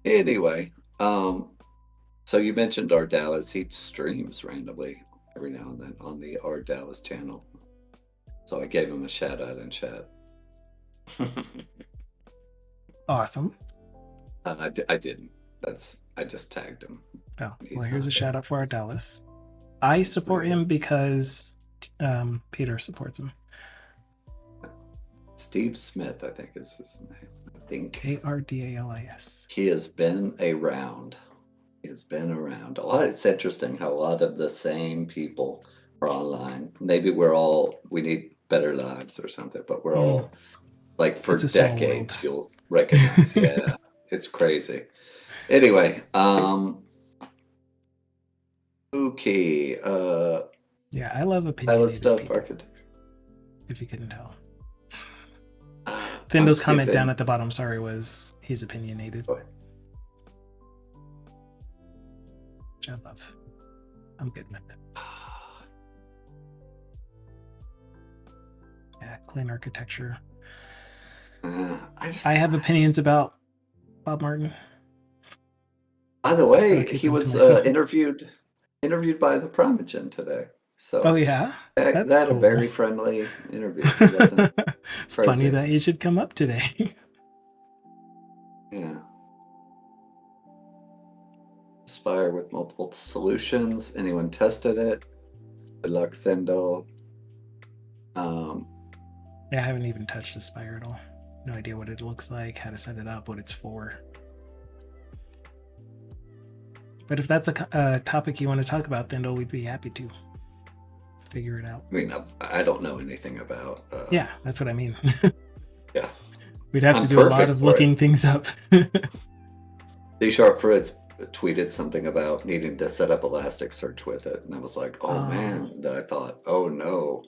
Anyway, so you mentioned our Dallas. He streams randomly every now and then on the our Dallas channel. So I gave him a shout out in chat. Awesome. I didn't. I just tagged him. Oh, well, here's a shout out for our Dallas. I support him because Peter supports him. Steve Smith, I think is his name. I think Ardalis. He has been around. It's interesting how a lot of the same people are online. Maybe we need better lives or something, but we're all like for decades you'll recognize. Yeah, it's crazy. Anyway, okay. Yeah, I love opinionated people. Architecture. If you couldn't tell. Thindo's comment down at the bottom, sorry, was he's opinionated. Which I love. I'm good with it. Yeah, clean architecture. I have opinions about Bob Martin. By the way, he was interviewed by the Primogen today. So that's cool. A very friendly interview. Funny that he should come up today. Yeah. Aspire with multiple solutions. Anyone tested it? Good luck, Thindo. Yeah, I haven't even touched Aspire at all. No idea what it looks like, how to set it up, what it's for. But if that's a topic you want to talk about, Thindo, we'd be happy to figure it out. I mean, I don't know anything about... yeah, that's what I mean. Yeah. We'd have to do a lot of looking things up. C# Fritz tweeted something about needing to set up Elasticsearch with it. And I was like, oh man. Then I thought, oh no.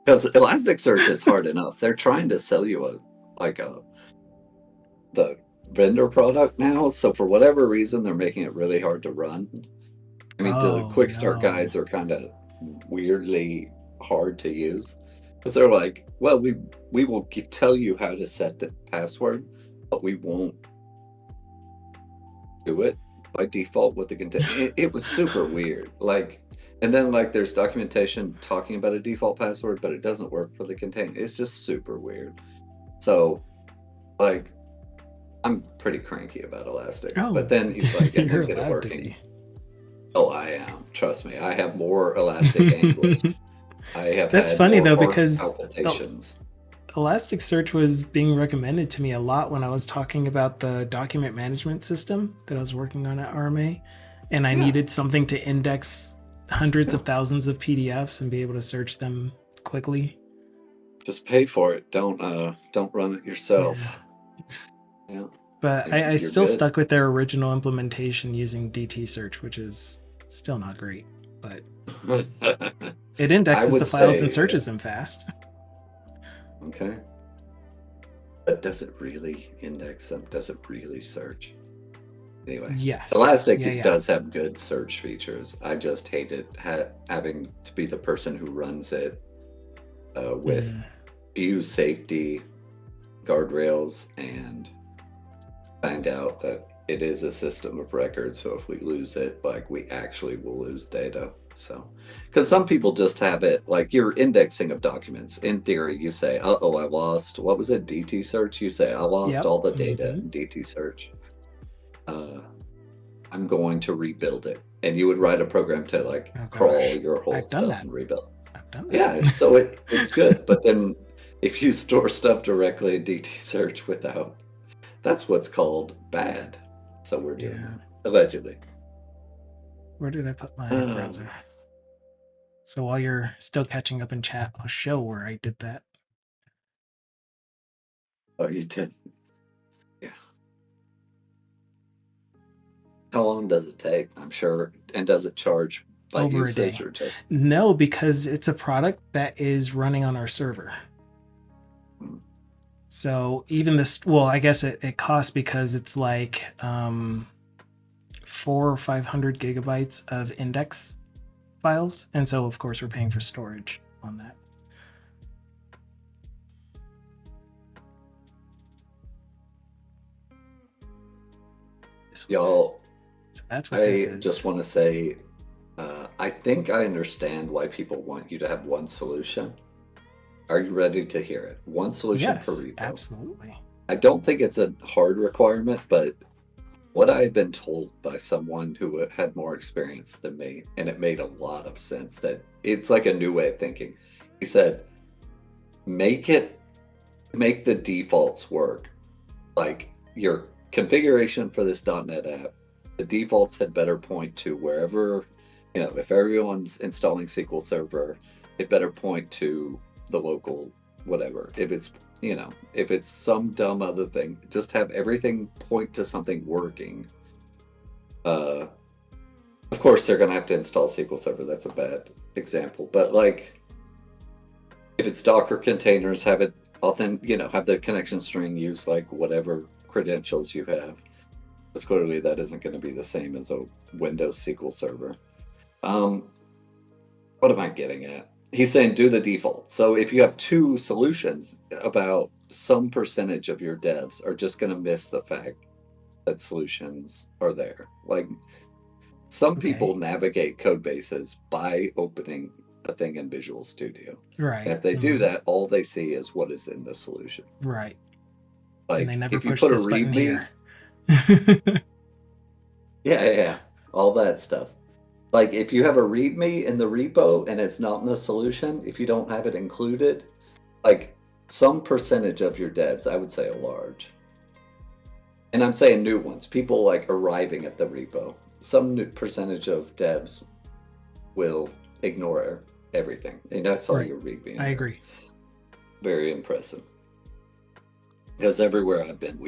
Because Elasticsearch is hard enough. They're trying to sell you the vendor product now. So for whatever reason, they're making it really hard to run. I mean, the quick start guides are kind of weirdly hard to use. Because they're like, well, we will tell you how to set the password, but we won't do it by default with the container. It was super weird. And then there's documentation talking about a default password, but it doesn't work for the container. It's just super weird. So Like, I'm pretty cranky about Elastic, Oh, but then he's like, and you're then get it allowed to working. be. Oh, I am. Trust me, I have more Elastic anguish. I have That's had funny more though, heart because palpitations. Elasticsearch was being recommended to me a lot when I was talking about the document management system that I was working on at RMA, and I Yeah, needed something to index hundreds yeah. of thousands of PDFs and be able to search them quickly. Just pay for it. Don't run it yourself. Yeah. Yeah, But and I you're still good. stuck with their original implementation using DT search, which is still not great, but it I indexes the would files and say, searches them fast. okay. But does it really index them? Does it really search? Anyway, Yes. Yeah, Elastic yeah. does have good search features. I just hate it having to be the person who runs it with Mm. few safety guardrails and find out that it is a system of record. So if we lose it, like we actually will lose data. So, because some people just have it like your indexing of documents. In theory, you say, "Oh, I lost." What was it? DT search. You say, "I lost Yep. all the data Mm-hmm. in DT search. Uh, I'm going to rebuild it." And you would write a program to like Oh crawl gosh. your whole I've done stuff that. and rebuild. I've done that. Yeah, so it's good. But then if you store stuff directly in DT search without, that's what's called bad. So we're doing Yeah. that allegedly. Where did I put my Um, browser? So while you're still catching up in chat, I'll show where I did that. oh, you did. Yeah. How long does it take? I'm sure. And does it charge by Over a usage day. or just? No, because it's a product that is running on our server. Hmm. So even this, well, I guess it costs because it's like 400 or 500 gigabytes of index files. And so, of course, we're paying for storage on that. Y'all, So that's what this I just is. want to say, I think I understand why people want you to have one solution. Are you ready to hear it? One solution per Yes, repo. absolutely. I don't think it's a hard requirement, but what I had been told by someone who had more experience than me, and it made a lot of sense that it's like a new way of thinking. He said, make the defaults work. Like your configuration for this .NET app, the defaults had better point to wherever, if everyone's installing SQL Server, it better point to the local whatever. If it's some dumb other thing, just have everything point to something working. Of course, they're going to have to install SQL Server. That's a bad example, but like if it's Docker containers, have it have the connection string use like whatever credentials you have. Because clearly that isn't going to be the same as a Windows SQL Server. What am I getting at? He's saying do the default. So if you have two solutions, about some percentage of your devs are just going to miss the fact that solutions are there. Like some people Okay. navigate code bases by opening a thing in Visual Studio. And Right. if they do Mm-hmm. that, all they see is what is in the solution. Right. And they Like never if you push put a this button README, here. yeah, all that stuff. Like if you have a README in the repo and it's not in the solution, if you don't have it included, like some percentage of your devs, I would say a large, and I'm saying new ones, people like arriving at the repo, some new percentage of devs will ignore everything. And I saw Right. your README in I there. agree. Very impressive. Because everywhere I've been,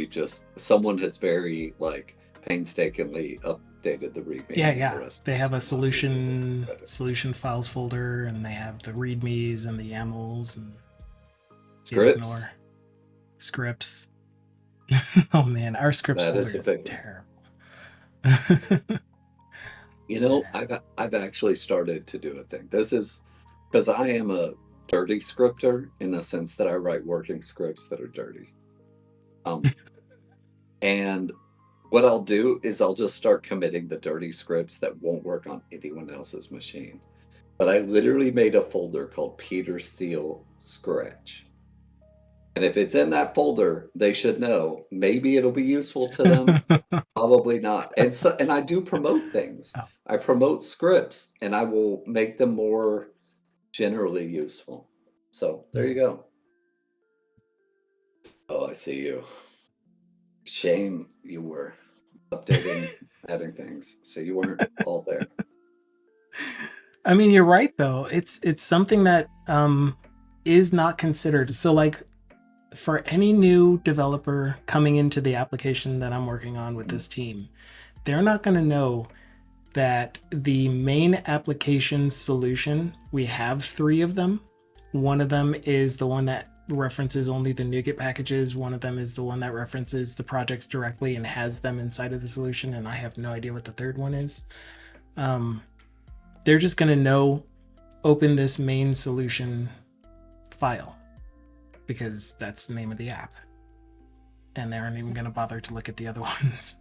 someone has very like painstakingly updated the README. Yeah, And the yeah. rest of They us have a have not needed the credit. solution files folder, and they have the readmes and the YAMLs and the Scripts. ignore scripts. Oh man, our scripts That folder is a is big one. terrible. I've actually started to do a thing. This is because I am a dirty scripter in the sense that I write working scripts that are dirty. And what I'll do is I'll just start committing the dirty scripts that won't work on anyone else's machine. But I literally made a folder called Peter Steele Scratch. And if it's in that folder, they should know. Maybe it'll be useful to them, probably not. And I do promote things. Oh, I promote scripts and I will make them more generally useful. So there you go. Oh, I see you. Shame you were updating, adding things. So you weren't all there. I mean, you're right though. It's something that is not considered. So like for any new developer coming into the application that I'm working on with this team, they're not going to know that the main application solution, we have 3 of them. One of them is the one that references only the NuGet packages. One of them is the one that references the projects directly and has them inside of the solution. And I have no idea what the third one is. They're just going to know, open this main solution file because that's the name of the app. And they aren't even going to bother to look at the other ones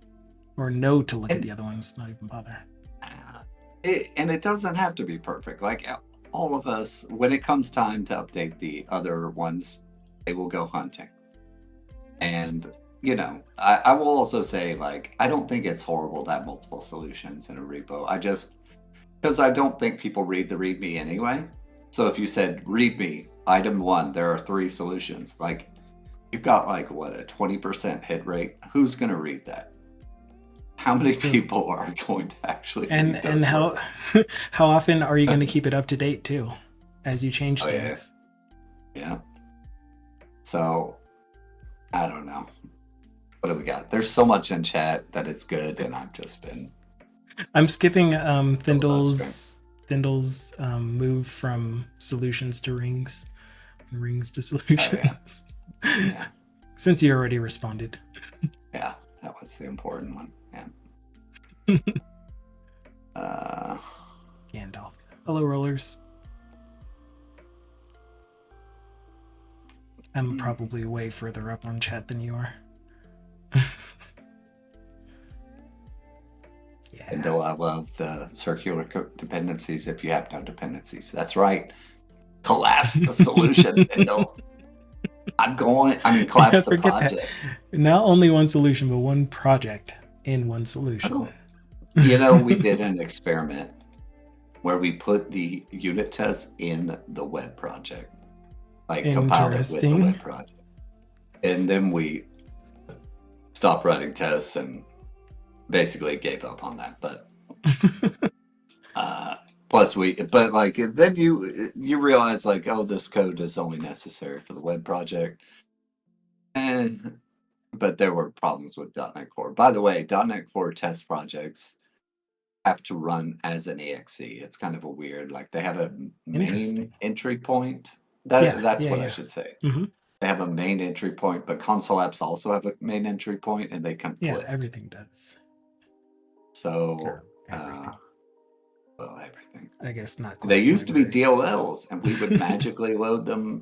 or know to look at the other ones, not even bother. And it doesn't have to be perfect. Like all of us, when it comes time to update the other ones, they will go hunting. And, you know, I will also say, like, I don't think it's horrible to have multiple solutions in a repo. Because I don't think people read the README anyway. So if you said README, item 1, there are 3 solutions. Like, you've got like, what, a 20% hit rate? Who's going to read that? How many people are going to actually read those and how often are you going to keep it up to date too as you change things? Yeah. So I don't know. What do we got? There's so much in chat that it's good, and I've just been. I'm skipping Thindle's move from solutions to rings, and rings to solutions. Oh, yeah. Since you already responded. Yeah, that was the important one. Yeah. Gandalf. Hello, rollers. I'm probably way further up on chat than you are. Yeah. And I love the circular dependencies if you have no dependencies. That's right. Collapse the solution. Collapse the project. Not only one solution, but one project in one solution. Oh. You know, we did an experiment where we put the unit tests in the web project. Like compiled it with the web project. And then we stopped writing tests and basically gave up on that. But then you realize like, oh, this code is only necessary for the web project. But there were problems with .NET Core. By the way, .NET Core test projects have to run as an exe. It's kind of a weird, like they have a main entry point. That's what I should say. Mm-hmm. They have a main entry point, but console apps also have a main entry point, and they conflict. Yeah, everything does. So, everything. I guess not. They used to be DLLs, and we would magically load them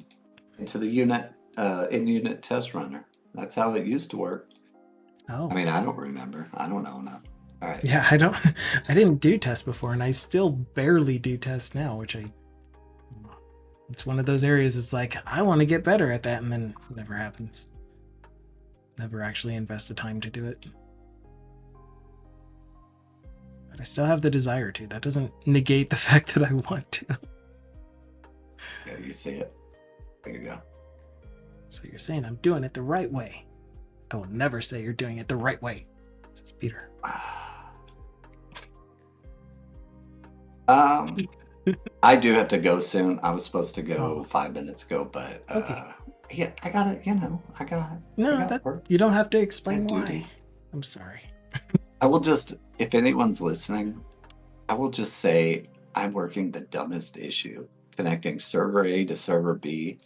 into the in-unit test runner. That's how it used to work. Oh. I mean, I don't remember. I don't know now. All right. Yeah, I didn't do tests before, and I still barely do tests now, it's one of those areas. It's like, I want to get better at that, and then it never happens. Never actually invest the time to do it. But I still have the desire to. That doesn't negate the fact that I want to. Yeah, you see it. There you go. So you're saying I'm doing it the right way. I will never say you're doing it the right way. This is Peter. I do have to go soon. I was supposed to go 5 minutes ago, but yeah, I got it. You don't have to explain why. I'm sorry. I will just, if anyone's listening, I will just say I'm working the dumbest issue, connecting server A to server B,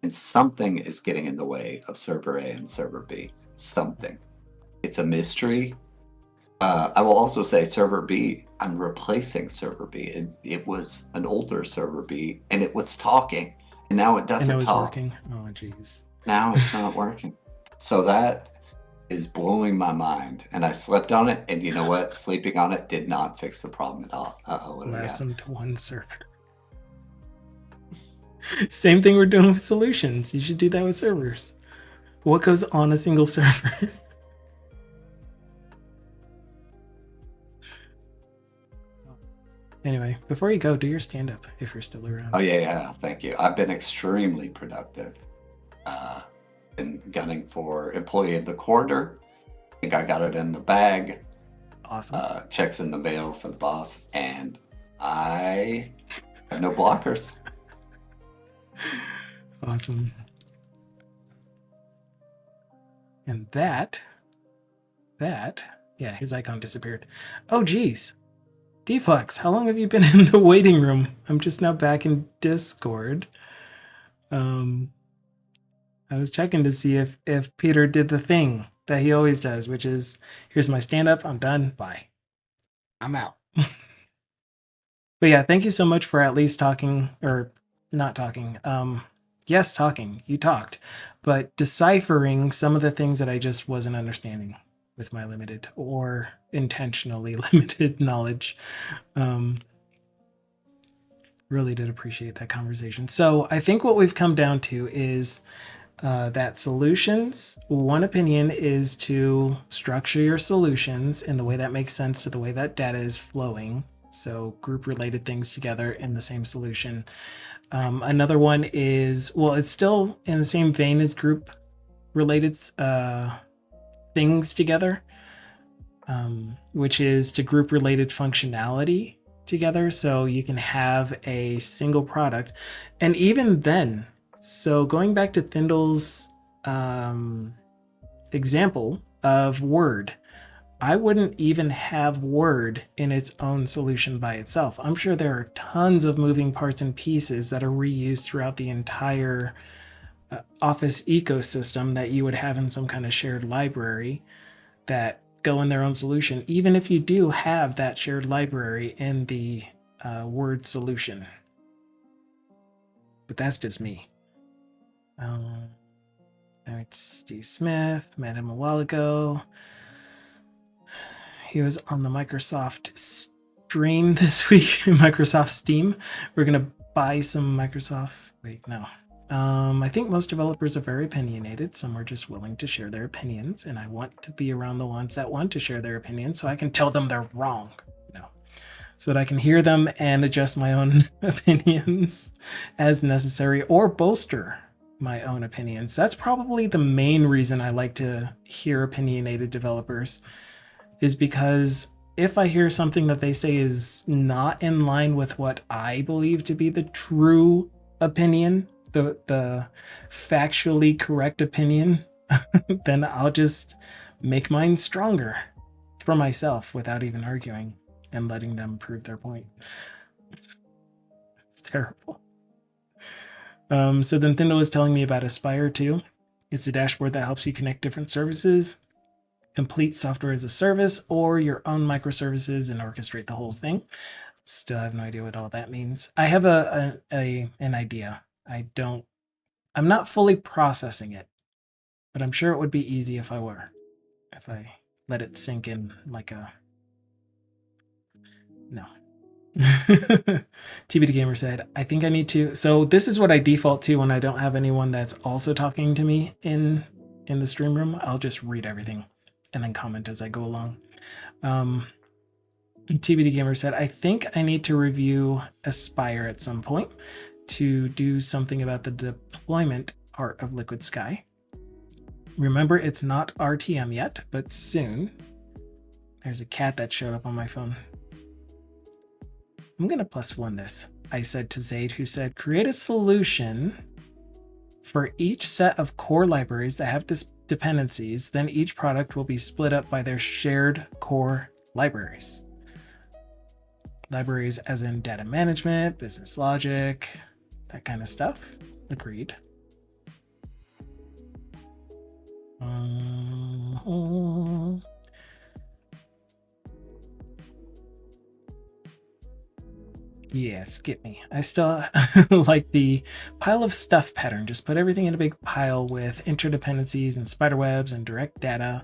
and something is getting in the way of server A and server B. Something. It's a mystery. I will also say server B, I'm replacing server B. It was an older server B, and it was talking, and now it doesn't talk. Working. Oh, jeez. Now it's not working. So that is blowing my mind, and I slept on it, and you know what? Sleeping on it did not fix the problem at all. Last them to one server. Same thing we're doing with solutions. You should do that with servers. What goes on a single server? Anyway, before you go, do your stand-up if you're still around. Oh, yeah. Thank you. I've been extremely productive. Been gunning for Employee of the Quarter. I think I got it in the bag. Awesome. Checks in the mail for the boss. And I have no blockers. Awesome. And that, yeah, his icon disappeared. Oh, geez. Deflex, how long have you been in the waiting room? I'm just now back in Discord. I was checking to see if Peter did the thing that he always does, which is, here's my stand-up, I'm done, bye. I'm out. But yeah, thank you so much for at least talking, or not talking. Yes, talking, you talked, but deciphering some of the things that I just wasn't understanding with my limited or intentionally limited knowledge. Really did appreciate that conversation. So I think what we've come down to is that solutions, one opinion is to structure your solutions in the way that makes sense to the way that data is flowing. So group related things together in the same solution. Another one is, well, it's still in the same vein as group related things together, which is to group related functionality together. So you can have a single product. And even then, so going back to Thindle's example of Word, I wouldn't even have Word in its own solution by itself. I'm sure there are tons of moving parts and pieces that are reused throughout the entire Office ecosystem that you would have in some kind of shared library that go in their own solution, even if you do have that shared library in the Word solution. But that's just me. Steve Smith, met him a while ago. He was on the Microsoft stream this week, Microsoft Steam. We're going to buy some Microsoft. Wait, no. I think most developers are very opinionated. Some are just willing to share their opinions, and I want to be around the ones that want to share their opinions so I can tell them they're wrong, so that I can hear them and adjust my own opinions as necessary or bolster my own opinions. That's probably the main reason I like to hear opinionated developers, is because if I hear something that they say is not in line with what I believe to be the true opinion, the factually correct opinion, then I'll just make mine stronger for myself without even arguing and letting them prove their point. It's terrible. So then Thindo was telling me about Aspire too. It's a dashboard that helps you connect different services, complete software as a service, or your own microservices and orchestrate the whole thing. Still have no idea what all that means. I have an idea. I'm not fully processing it, but I'm sure it would be easy if I let it sink in like a, no. TBD Gamer said, I think I need to. So this is what I default to when I don't have anyone that's also talking to me in the stream room. I'll just read everything and then comment as I go along. TBD Gamer said, I think I need to review Aspire at some point to do something about the deployment part of Liquid Sky. Remember, it's not RTM yet, but soon. There's a cat that showed up on my phone. I'm going to +1 this. I said to Zaid, who said, create a solution for each set of core libraries that have dependencies. Then each product will be split up by their shared core libraries. Libraries as in data management, business logic, that kind of stuff. Agreed. Yeah, skip me. I still like the pile of stuff pattern. Just put everything in a big pile with interdependencies and spiderwebs and direct data.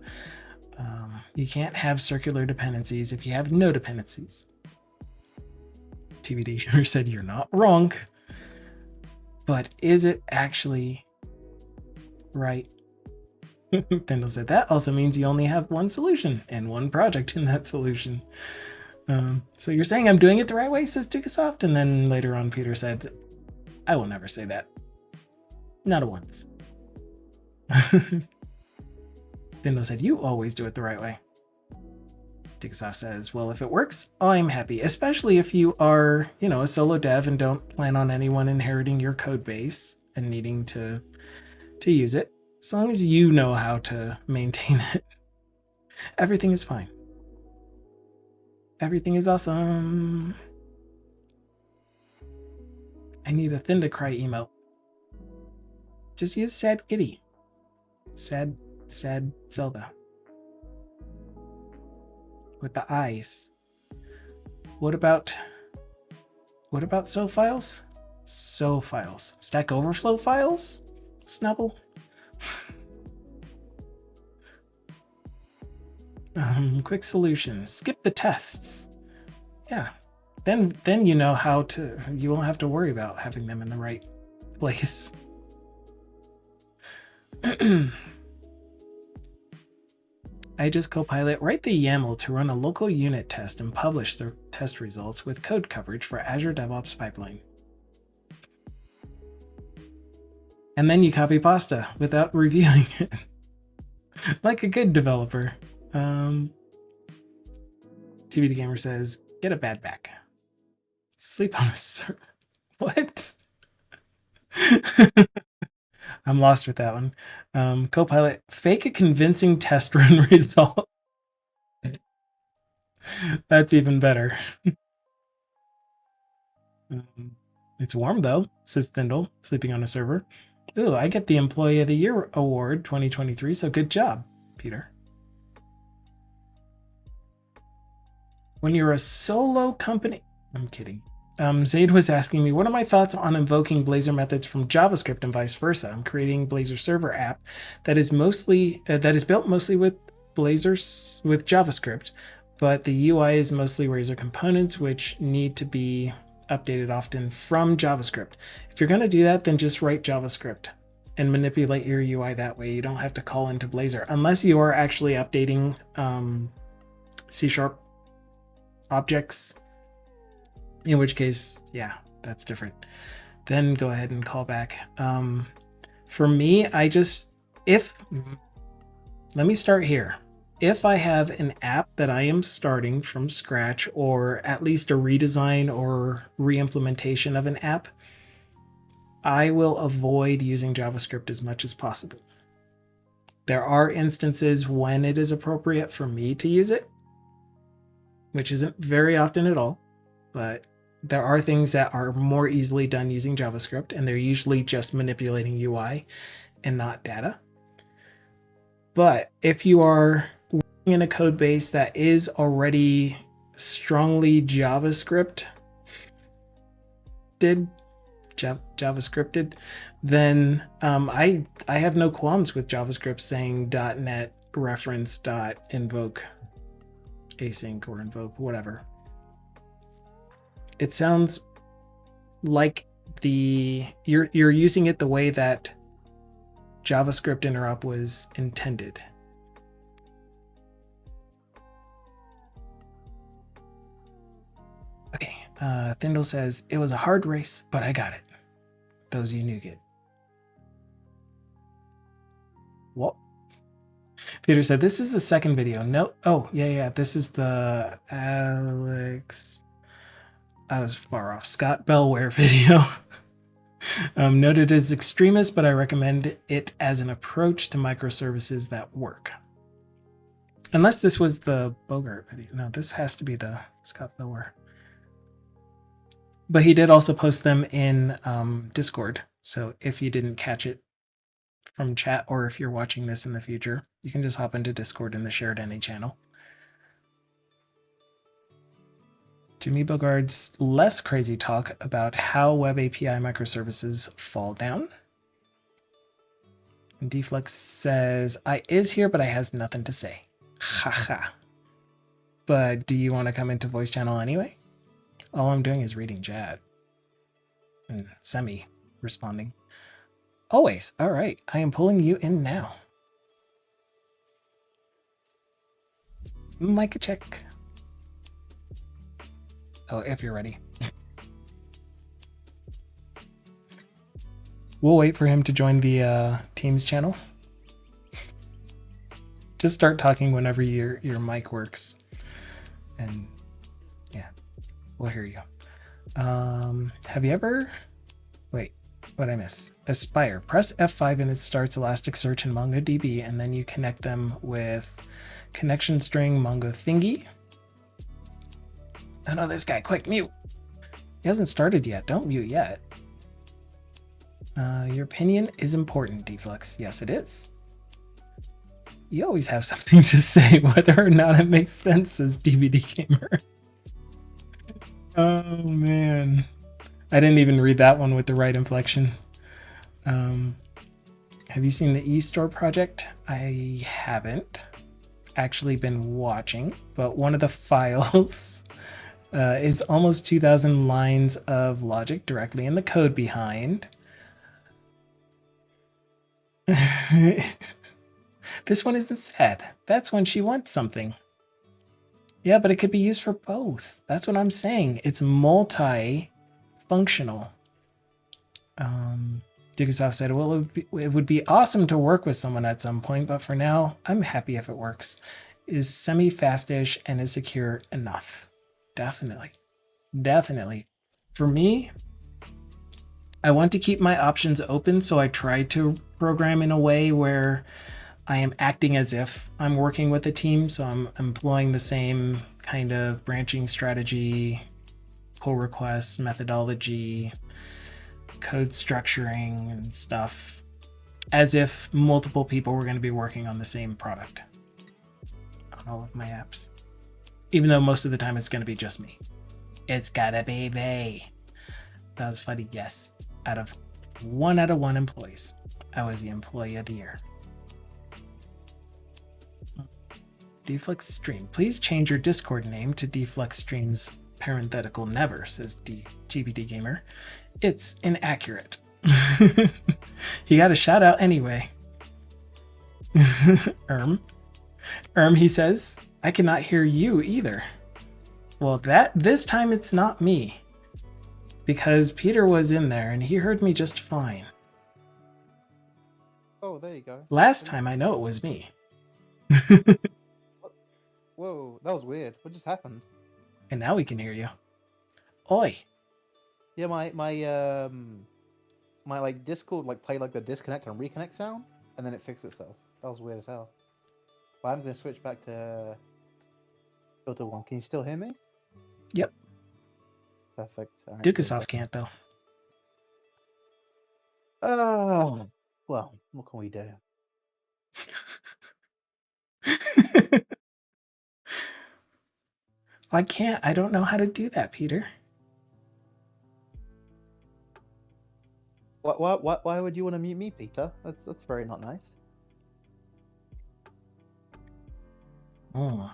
You can't have circular dependencies if you have no dependencies. TBD said, you're not wrong. but is it actually right? Thendall said, that also means you only have one solution and one project in that solution. So you're saying I'm doing it the right way, says Dukasoft. And then later on, Peter said, I will never say that. Not once. Thendall said, you always do it the right way. Dukasoft says, well, if it works, I'm happy, especially if you are, a solo dev and don't plan on anyone inheriting your code base and needing to use it. As long as you know how to maintain it, everything is fine. Everything is awesome. I need a thin to cry emote. Just use sad kitty. Sad Zelda. With the eyes. What about so files? So files. Stack Overflow files? Snubble? Quick solution. Skip the tests. Yeah. Then you know how to, you won't have to worry about having them in the right place. I just Copilot write the YAML to run a local unit test and publish the test results with code coverage for Azure DevOps Pipeline. And then you copy pasta without reviewing it. Like a good developer. TVD Gamer says, get a bad back. Sleep on a server. What? I'm lost with that one. Copilot, fake a convincing test run result. That's even better. It's warm though, says Thindle, sleeping on a server. Ooh, I get the Employee of the Year Award 2023, so good job, Peter. When you're a solo company, I'm kidding. Zaid was asking me, what are my thoughts on invoking Blazor methods from JavaScript and vice versa? I'm creating a Blazor server app that is built mostly with with JavaScript, but the UI is mostly Razor components, which need to be updated often from JavaScript. If you're going to do that, then just write JavaScript and manipulate your UI that way. You don't have to call into Blazor unless you are actually updating C# objects, in which case, yeah, that's different. Then go ahead and call back. For me, let me start here. If I have an app that I am starting from scratch, or at least a redesign or re-implementation of an app, I will avoid using JavaScript as much as possible. There are instances when it is appropriate for me to use it, which isn't very often at all, but there are things that are more easily done using JavaScript, and they're usually just manipulating UI and not data. But if you are working in a code base that is already strongly JavaScripted, then I have no qualms with JavaScript saying .NET reference .invoke async or invoke, whatever. It sounds like you're using it the way that JavaScript interop was intended. Okay, Thindle says, it was a hard race, but I got it. Those you knew get. What? Peter said, this is the second video. No, oh, yeah, this is the Alex... I was far off. Scott Bellware video. Noted as extremist, but I recommend it as an approach to microservices that work. Unless this was the Bogart video. No, this has to be the Scott Bellware. But he did also post them in Discord. So if you didn't catch it from chat, or if you're watching this in the future, you can just hop into Discord in the Shared Any channel. Jimmy Bogart's less crazy talk about how Web API microservices fall down. And Deflex says, I is here, but I has nothing to say. Haha. But do you want to come into voice channel anyway? All I'm doing is reading chat. And Semi. responding. Always. All right. I am pulling you in now. Mic check. Oh, if you're ready. We'll wait for him to join the Teams channel. Just start talking whenever your mic works. And yeah, we'll hear you. Have you ever... Wait, what'd I miss? Aspire. Press F5 and it starts Elasticsearch and MongoDB, and then you connect them with connection string Mongo thingy. Oh no, this guy, quick, mute. He hasn't started yet. Don't mute yet. Your opinion is important, Deflux. Yes, it is. You always have something to say, whether or not it makes sense, says DVD Gamer. Oh, man. I didn't even read that one with the right inflection. Have you seen the eStore project? I haven't actually been watching, but one of the files is almost 2,000 lines of logic directly in the code behind. This one isn't sad. That's when she wants something. Yeah, but it could be used for both. That's what I'm saying. It's multi-functional. Dukasoft said, well, it would be awesome to work with someone at some point, but for now, I'm happy if it works. Is semi-fastish and is secure enough. Definitely. Definitely. For me, I want to keep my options open, so I try to program in a way where I am acting as if I'm working with a team, so I'm employing the same kind of branching strategy, pull requests, methodology, code structuring and stuff, as if multiple people were going to be working on the same product on all of my apps. Even though most of the time it's going to be just me. It's gotta be me. That was funny, yes. Out of one employees, I was the employee of the year. Deflux Stream. Please change your Discord name to Deflux Streams parenthetical never, says TBD Gamer. It's inaccurate. He got a shout out anyway. He says, I cannot hear you either. Well, this time it's not me. Because Peter was in there and he heard me just fine. Oh, there you go. Last time I know it was me. Whoa, that was weird. What just happened? And now we can hear you. Oi. Yeah, my like Discord like played like the disconnect and reconnect sound, and then it fixed itself. That was weird as hell. But I'm gonna switch back to filter 1. Can you still hear me? Yep. Perfect. Right, Dukasoft can't though. Oh, well, what can we do? I can't. I don't know how to do that, Peter. Why would you want to mute me, Peter? That's very not nice. Oh,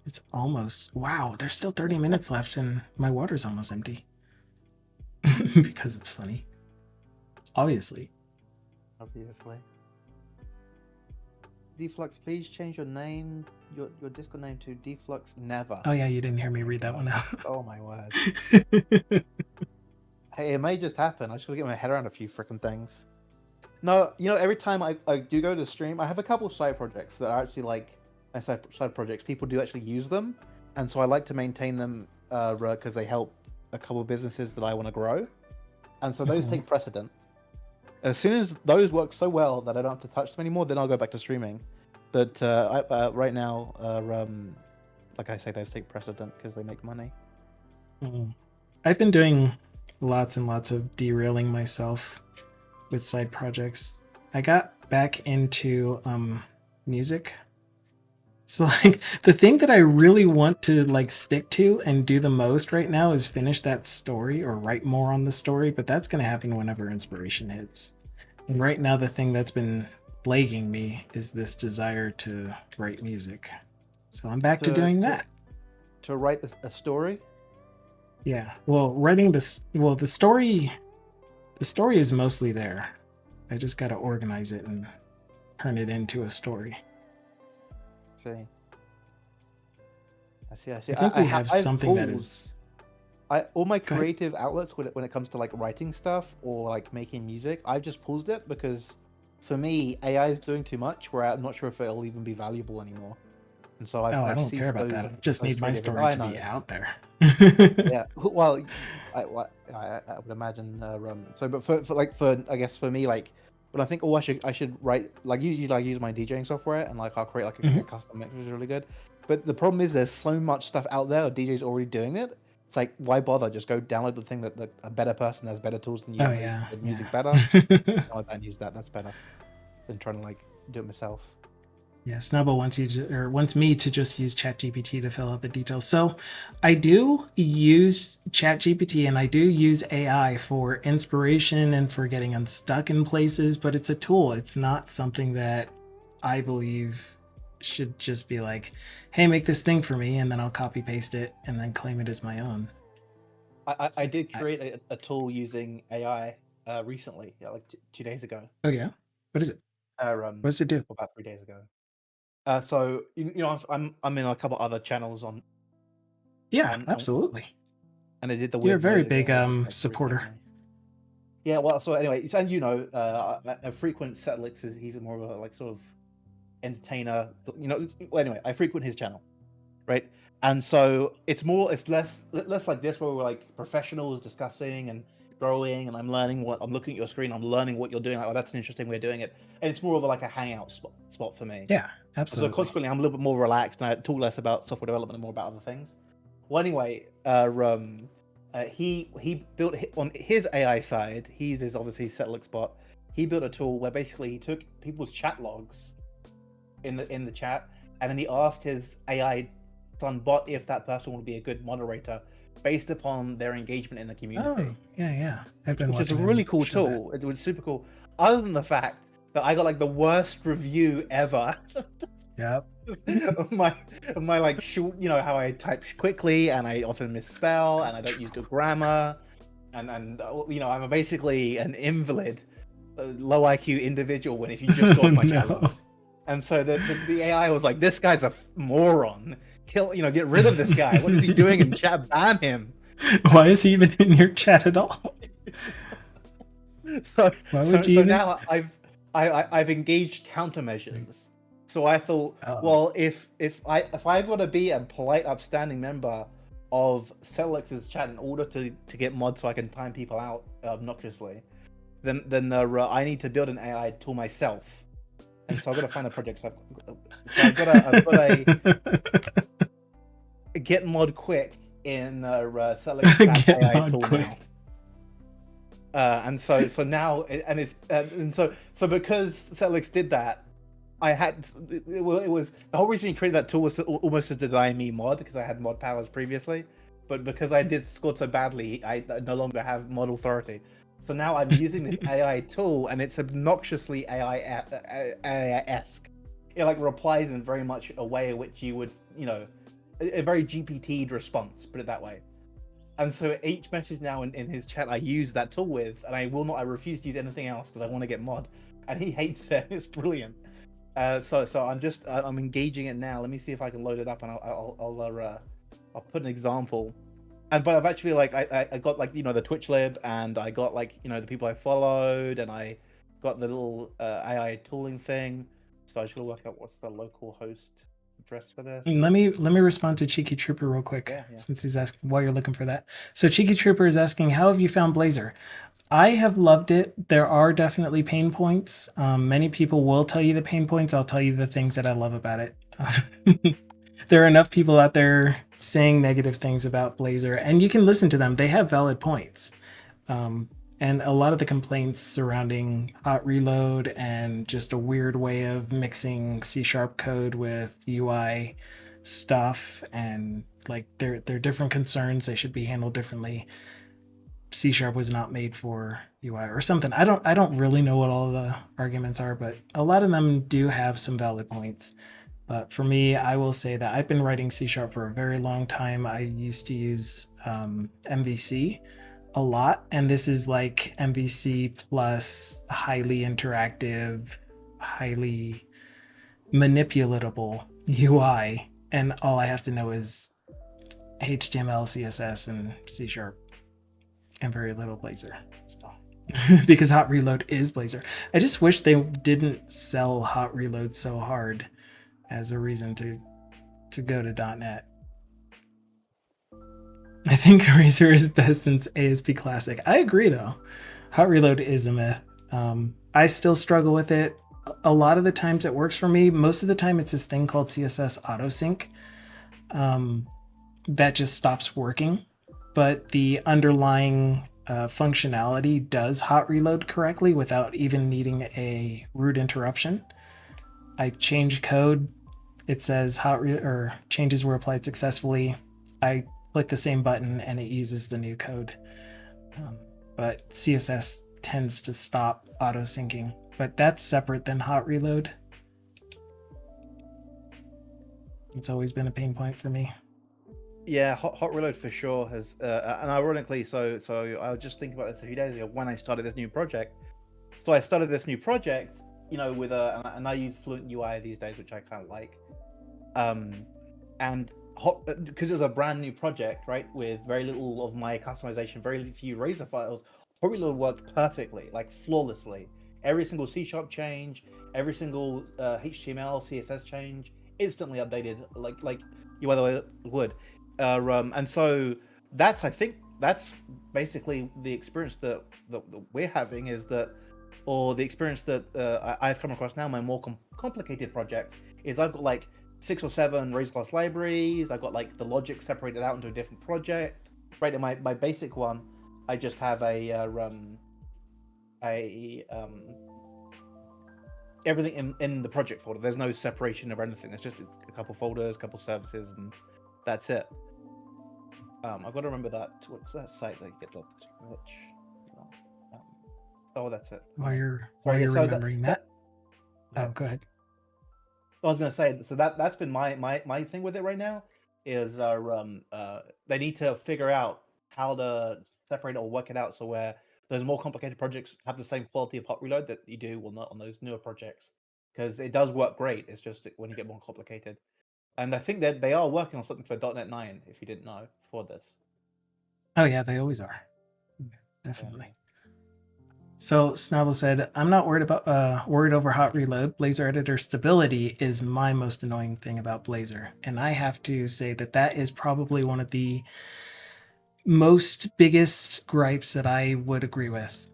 it's almost... Wow, there's still 30 minutes left and my water's almost empty. Because it's funny. Obviously. Deflux, please change your name, your Discord name to Deflux Never. Oh yeah, you didn't hear me read that one out. Oh my word. Hey, it may just happen. I just gotta get my head around a few freaking things. No, you know, every time I do go to stream, I have a couple of side projects that are actually like side projects. People do actually use them, and so I like to maintain them because they help a couple of businesses that I want to grow, and so those take precedent. As soon as those work so well that I don't have to touch them anymore, then I'll go back to streaming. But right now, like I say, those take precedent because they make money. I've been doing lots and lots of derailing myself with side projects. I got back into music. So like the thing that I really want to like stick to and do the most right now is finish that story or write more on the story, but that's going to happen whenever inspiration hits. And right now the thing that's been plaguing me is this desire to write music. So I'm back to doing that. To write a story? Yeah. Well, writing this, well, the story The story is mostly there. I just got to organize it and turn it into a story. See. I see. I think we have I've something that pulled- is. all my Go ahead. creative outlets when it comes to like writing stuff or like making music, I've just paused it because for me, AI is doing too much where I'm not sure if it'll even be valuable anymore. And so I I've don't care ceased about those, that. I just those need my creative- story I to know. be out there. Yeah. Well, I would imagine. But for I guess for me, like when I think, oh, I should write, like usually I use my DJing software and like I'll create like a custom mix, which is really good. But the problem is there's so much stuff out there, or DJs already doing it. It's like, why bother? Just go download the thing that a better person has better tools than you, Oh knows yeah. the music yeah. better. No, I don't use that. That's better than trying to like do it myself. Yeah, Snubble wants me to just use ChatGPT to fill out the details. So I do use ChatGPT and I do use AI for inspiration and for getting unstuck in places, but it's a tool. It's not something that I believe should just be like, hey, make this thing for me, and then I'll copy paste it and then claim it as my own. I did create a tool using AI recently, like 2 days ago. Oh yeah? What is it? What does it do? About 3 days ago. So you know, I'm in a couple other channels on. Yeah, absolutely. And I did the. You're a weird very Blazor big game, which is, like, supporter. recently. Yeah, well, so anyway, and you know, a frequent Setlix is he's more of a like sort of entertainer. You know, well, anyway, I frequent his channel, right? And so it's less like this where we're like professionals discussing and growing, and I'm learning what I'm looking at your screen, I'm learning what you're doing. Like, oh, that's an interesting way of doing it, and it's more of like a hangout spot for me. Yeah, absolutely. So consequently, I'm a little bit more relaxed, and I talk less about software development and more about other things. Well, anyway, he built on his AI side. He uses obviously Setlix bot. He built a tool where basically he took people's chat logs in the chat, and then he asked his AI son bot if that person would be a good moderator based upon their engagement in the community. Oh, yeah. I've been which is a watching really him cool show that. tool. It was super cool. Other than the fact that I got like the worst review ever. Yep. of my like short, you know, how I type quickly and I often misspell and I don't use good grammar, and you know, I'm basically an invalid, low IQ individual when if you just go off my chat logs. And so the AI was like, this guy's a moron. Get rid of this guy. What is he doing in chat? Ban him. Why is he even in your chat at all? So now I've engaged countermeasures. So I thought, well, if I've got to be a polite, upstanding member of Setlix's chat in order to get mods so I can time people out obnoxiously, then I need to build an AI tool myself. And so I've got to find a project. So I've got a get mod quick in Setlix chat AI tool quick. Now. And so now so because Setlix did that, it was the whole reason he created that tool was almost to deny me mod because I had mod powers previously, but because I did score so badly, I no longer have mod authority. So now I'm using this AI tool, and it's obnoxiously AI-esque. It like replies in very much a way in which you would, you know, a very GPT'd response, put it that way. And so each message now in his chat I use that tool with, and I refuse to use anything else because I want to get mod, and he hates it. It's brilliant. So I'm engaging it now. Let me see if I can load it up, and I'll put an example. But I've actually I got like, you know, the Twitch lib, and I got like, you know, the people I followed, and I got the little AI tooling thing. So I just gotta work out what's the local host address for this. Let me respond to Cheeky Trooper real quick, since he's asking while you're looking for that. So Cheeky Trooper is asking, how have you found Blazor? I have loved it. There are definitely pain points. Many people will tell you the pain points. I'll tell you the things that I love about it. There are enough people out there saying negative things about Blazor, and you can listen to them. They have valid points. And a lot of the complaints surrounding hot reload and just a weird way of mixing C# code with UI stuff, and like they're different concerns. They should be handled differently. C# was not made for UI or something. I don't really know what all the arguments are, but a lot of them do have some valid points. But for me, I will say that I've been writing C# for a very long time. I used to use MVC a lot, and this is like MVC plus highly interactive, highly manipulatable UI, and all I have to know is HTML, CSS, and C#, and very little Blazor. So, because Hot Reload is Blazor. I just wish they didn't sell Hot Reload so hard as a reason to go to .NET. I think Razor is best since ASP Classic. I agree, though. Hot Reload is a myth. I still struggle with it. A lot of the times it works for me. Most of the time it's this thing called CSS autosync that just stops working. But the underlying functionality does hot reload correctly without even needing a root interruption. I change code. It says changes were applied successfully. I click the same button and it uses the new code. But CSS tends to stop auto syncing, but that's separate than hot reload. It's always been a pain point for me. Yeah, hot reload for sure has, and ironically, so I was just thinking about this a few days ago when I started this new project. So I started this new project, you know, with and I use Fluent UI these days, which I kind of like. And because it was a brand new project, right, with very little of my customization, very few Razor files, hot reload worked perfectly, like flawlessly. Every single C# change, every single HTML, CSS change, instantly updated, like you otherwise would. And so I think that's basically the experience that we're having, is that, or the experience that I've come across now, my more complicated projects, is I've got like 6 or 7 Razor class libraries. I've got like the logic separated out into a different project. Right, in my basic one, I just have everything in the project folder. There's no separation of anything. It's just a couple folders, a couple services, and that's it. I've got to remember that. What's that site that gets up? Oh, that's it. While you're remembering that. Oh, go ahead. I was gonna say, so that's been my thing with it right now, is they need to figure out how to separate it or work it out so where those more complicated projects have the same quality of hot reload that you do not on those newer projects, because it does work great. It's just when you get more complicated. And I think that they are working on something for .NET 9, if you didn't know, for this. Oh yeah, they always are. Definitely. Yeah. So Snobble said, I'm not worried over hot reload. Blazor editor stability is my most annoying thing about Blazor. And I have to say that is probably one of the most biggest gripes that I would agree with.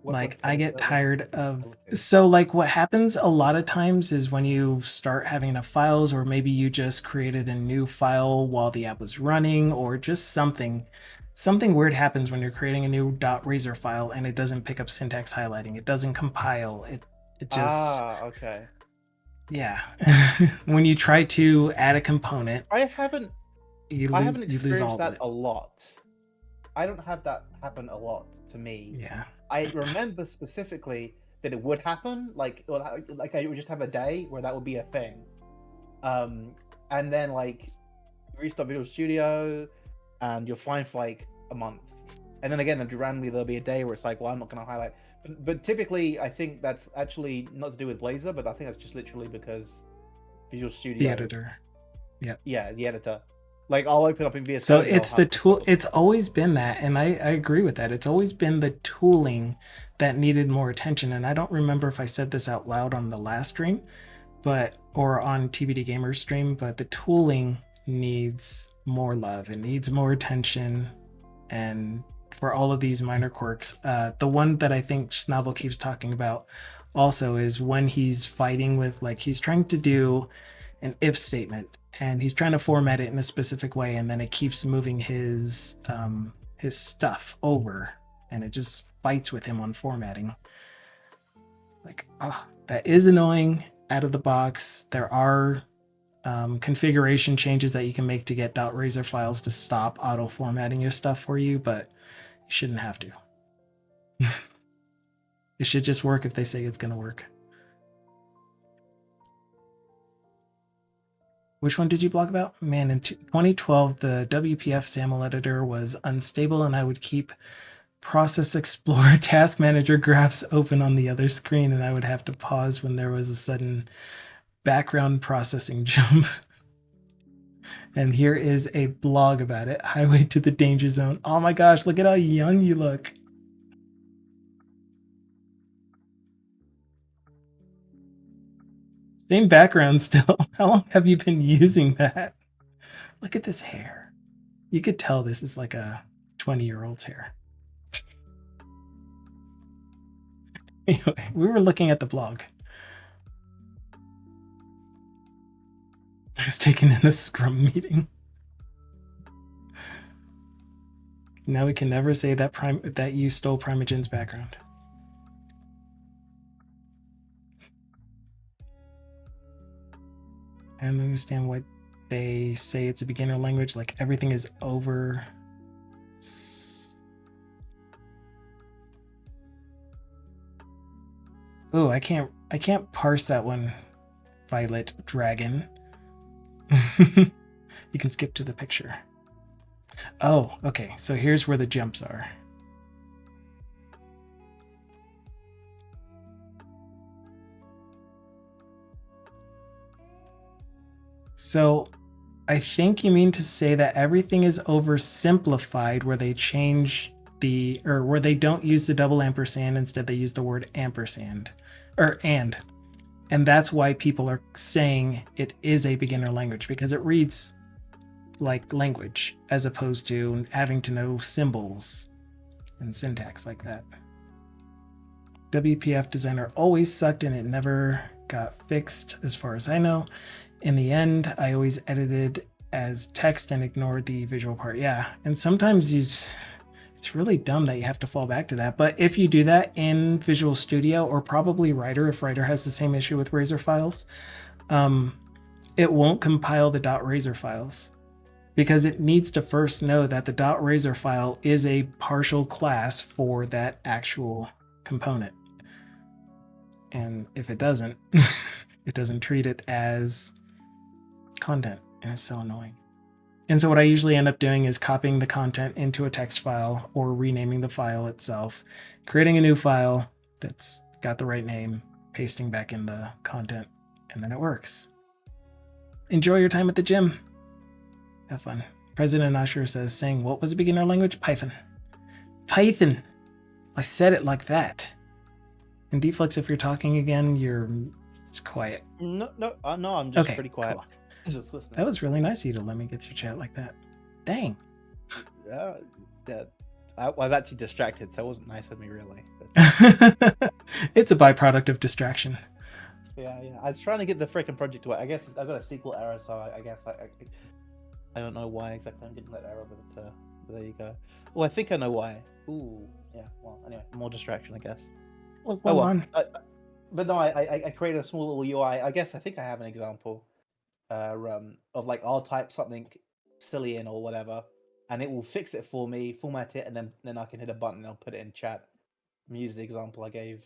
I get tired of, so like what happens a lot of times is when you start having enough files, or maybe you just created a new file while the app was running, or just something weird happens when you're creating a new .razor file and it doesn't pick up syntax highlighting. It doesn't compile. It just, okay. Yeah. When you try to add a component, I haven't experienced that a lot. I don't have that happen a lot to me. Yeah. I remember specifically that it would happen, like I would just have a day where that would be a thing. And then like you restart Visual Studio and you're fine for like a month. And then again, randomly there'll be a day where it's like, well, I'm not going to highlight. But typically, I think that's actually not to do with Blazor, but I think that's just literally because Visual Studio. The editor. Yeah. Yeah, the editor. Like I'll open up in VS So it's the tool. It's always been that, and I agree with that. It's always been the tooling that needed more attention. And I don't remember if I said this out loud on the last stream, or on TBD Gamer's stream, but the tooling needs more love. It needs more attention, and for all of these minor quirks, the one that I think Snobble keeps talking about also is when he's fighting with, like, he's trying to do an if statement and he's trying to format it in a specific way, and then it keeps moving his stuff over and it just fights with him on formatting. Like, that is annoying out of the box. There are configuration changes that you can make to get .razor files to stop auto formatting your stuff for you, but you shouldn't have to. It should just work if they say it's going to work. Which one did you blog about? Man, in 2012, the WPF SAML editor was unstable, and I would keep Process Explorer Task Manager graphs open on the other screen, and I would have to pause when there was a sudden background processing jump. And here is a blog about it. Highway to the Danger Zone. Oh my gosh, look at how young you look. Same background still. How long have you been using that? Look at this hair. You could tell this is like a 20-year-old's hair. Anyway, we were looking at the blog. I was taken in a Scrum meeting. Now we can never say that you stole Primogen's background. I don't understand why they say it's a beginner language, like everything is over. Oh, I can't parse that one, Violet Dragon. You can skip to the picture. Oh, okay. So here's where the jumps are. So I think you mean to say that everything is oversimplified where they change where they don't use the double ampersand, instead they use the word ampersand or and. And that's why people are saying it is a beginner language, because it reads like language as opposed to having to know symbols and syntax like that. WPF Designer always sucked and it never got fixed as far as I know. In the end, I always edited as text and ignored the visual part. Yeah, and sometimes it's really dumb that you have to fall back to that. But if you do that in Visual Studio, or probably Writer, if Writer has the same issue with Razor files, it won't compile the .razor files, because it needs to first know that the .razor file is a partial class for that actual component. And if it doesn't, it doesn't treat it as content, and it's so annoying. And so what I usually end up doing is copying the content into a text file or renaming the file itself, creating a new file that's got the right name, pasting back in the content, and then it works. Enjoy your time at the gym. Have fun. President Usher says, saying what was a beginner language? Python. Python. I said it like that. And Deflex, if you're talking again, it's quiet. No, I'm just pretty quiet. Cool. Just listening. That was really nice of you to let me get your chat like that. Dang. Yeah, I was actually distracted, so it wasn't nice of me, really. But... It's a byproduct of distraction. Yeah. I was trying to get the freaking project away. I guess I've got a SQL error, so I guess I don't know why exactly I'm getting that error, but there you go. Oh, I think I know why. Ooh, yeah. Well, anyway, more distraction, I guess. Well, hold on. But no, I created a small little UI. I think I have an example of like I'll type something silly in or whatever, and it will fix it for me, format it, and then I can hit a button and I'll put it in chat. Use the example I gave.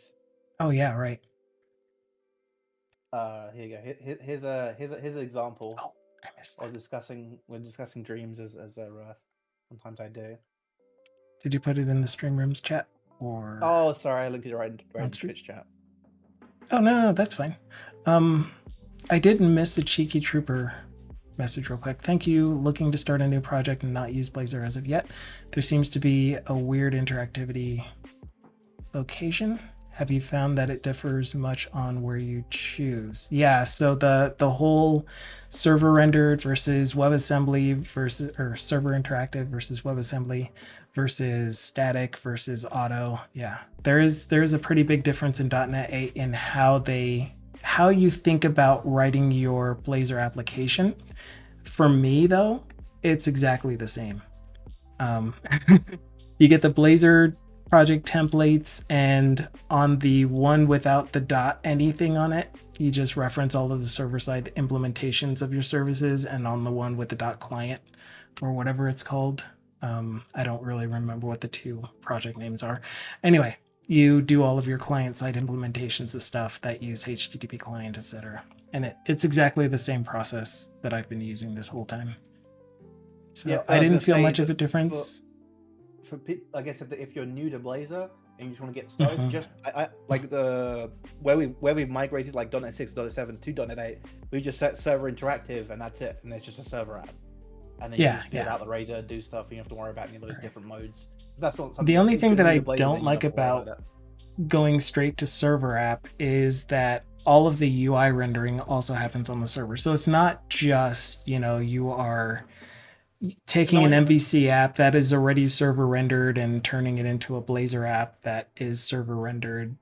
Oh yeah, right. Here you go. Here's an example. Oh, I missed that. We're discussing dreams as sometimes I do. Did you put it in the Stream Rooms chat or? Oh, sorry, I linked it right in Twitch chat. Oh no, that's fine. I did miss a cheeky trooper message real quick. Thank you. Looking to start a new project and not use Blazor as of yet. There seems to be a weird interactivity location. Have you found that it differs much on where you choose? Yeah, so the whole server rendered versus WebAssembly versus, or server interactive versus WebAssembly versus static versus auto. Yeah, there is a pretty big difference in .NET 8 in how you think about writing your Blazor application. For me though, it's exactly the same. You get the Blazor project templates, and on the one without the dot anything on it, you just reference all of the server-side implementations of your services, and on the one with the dot client or whatever it's called, I don't really remember what the two project names are. Anyway, you do all of your client-side implementations of stuff that use HTTP client, etc. And it's exactly the same process that I've been using this whole time. So Yeah, I was didn't gonna feel say much of that a difference. I guess if you're new to Blazor and you just want to get started, Mhm. just I like the where we've migrated like .NET 6, .NET 7 to .NET 8, we just set server interactive and that's it, and it's just a server app. And then you Yeah, just get yeah. out the Razor, do stuff, and you don't have to worry about any of those different modes. That's not something The only if thing you're that new I to Blazor, don't then you like have to worry about it. going straight to server app is that all of the UI rendering also happens on the server. So it's not just, you are taking No, I an know. MVC app that is already server rendered and turning it into a Blazor app that is server rendered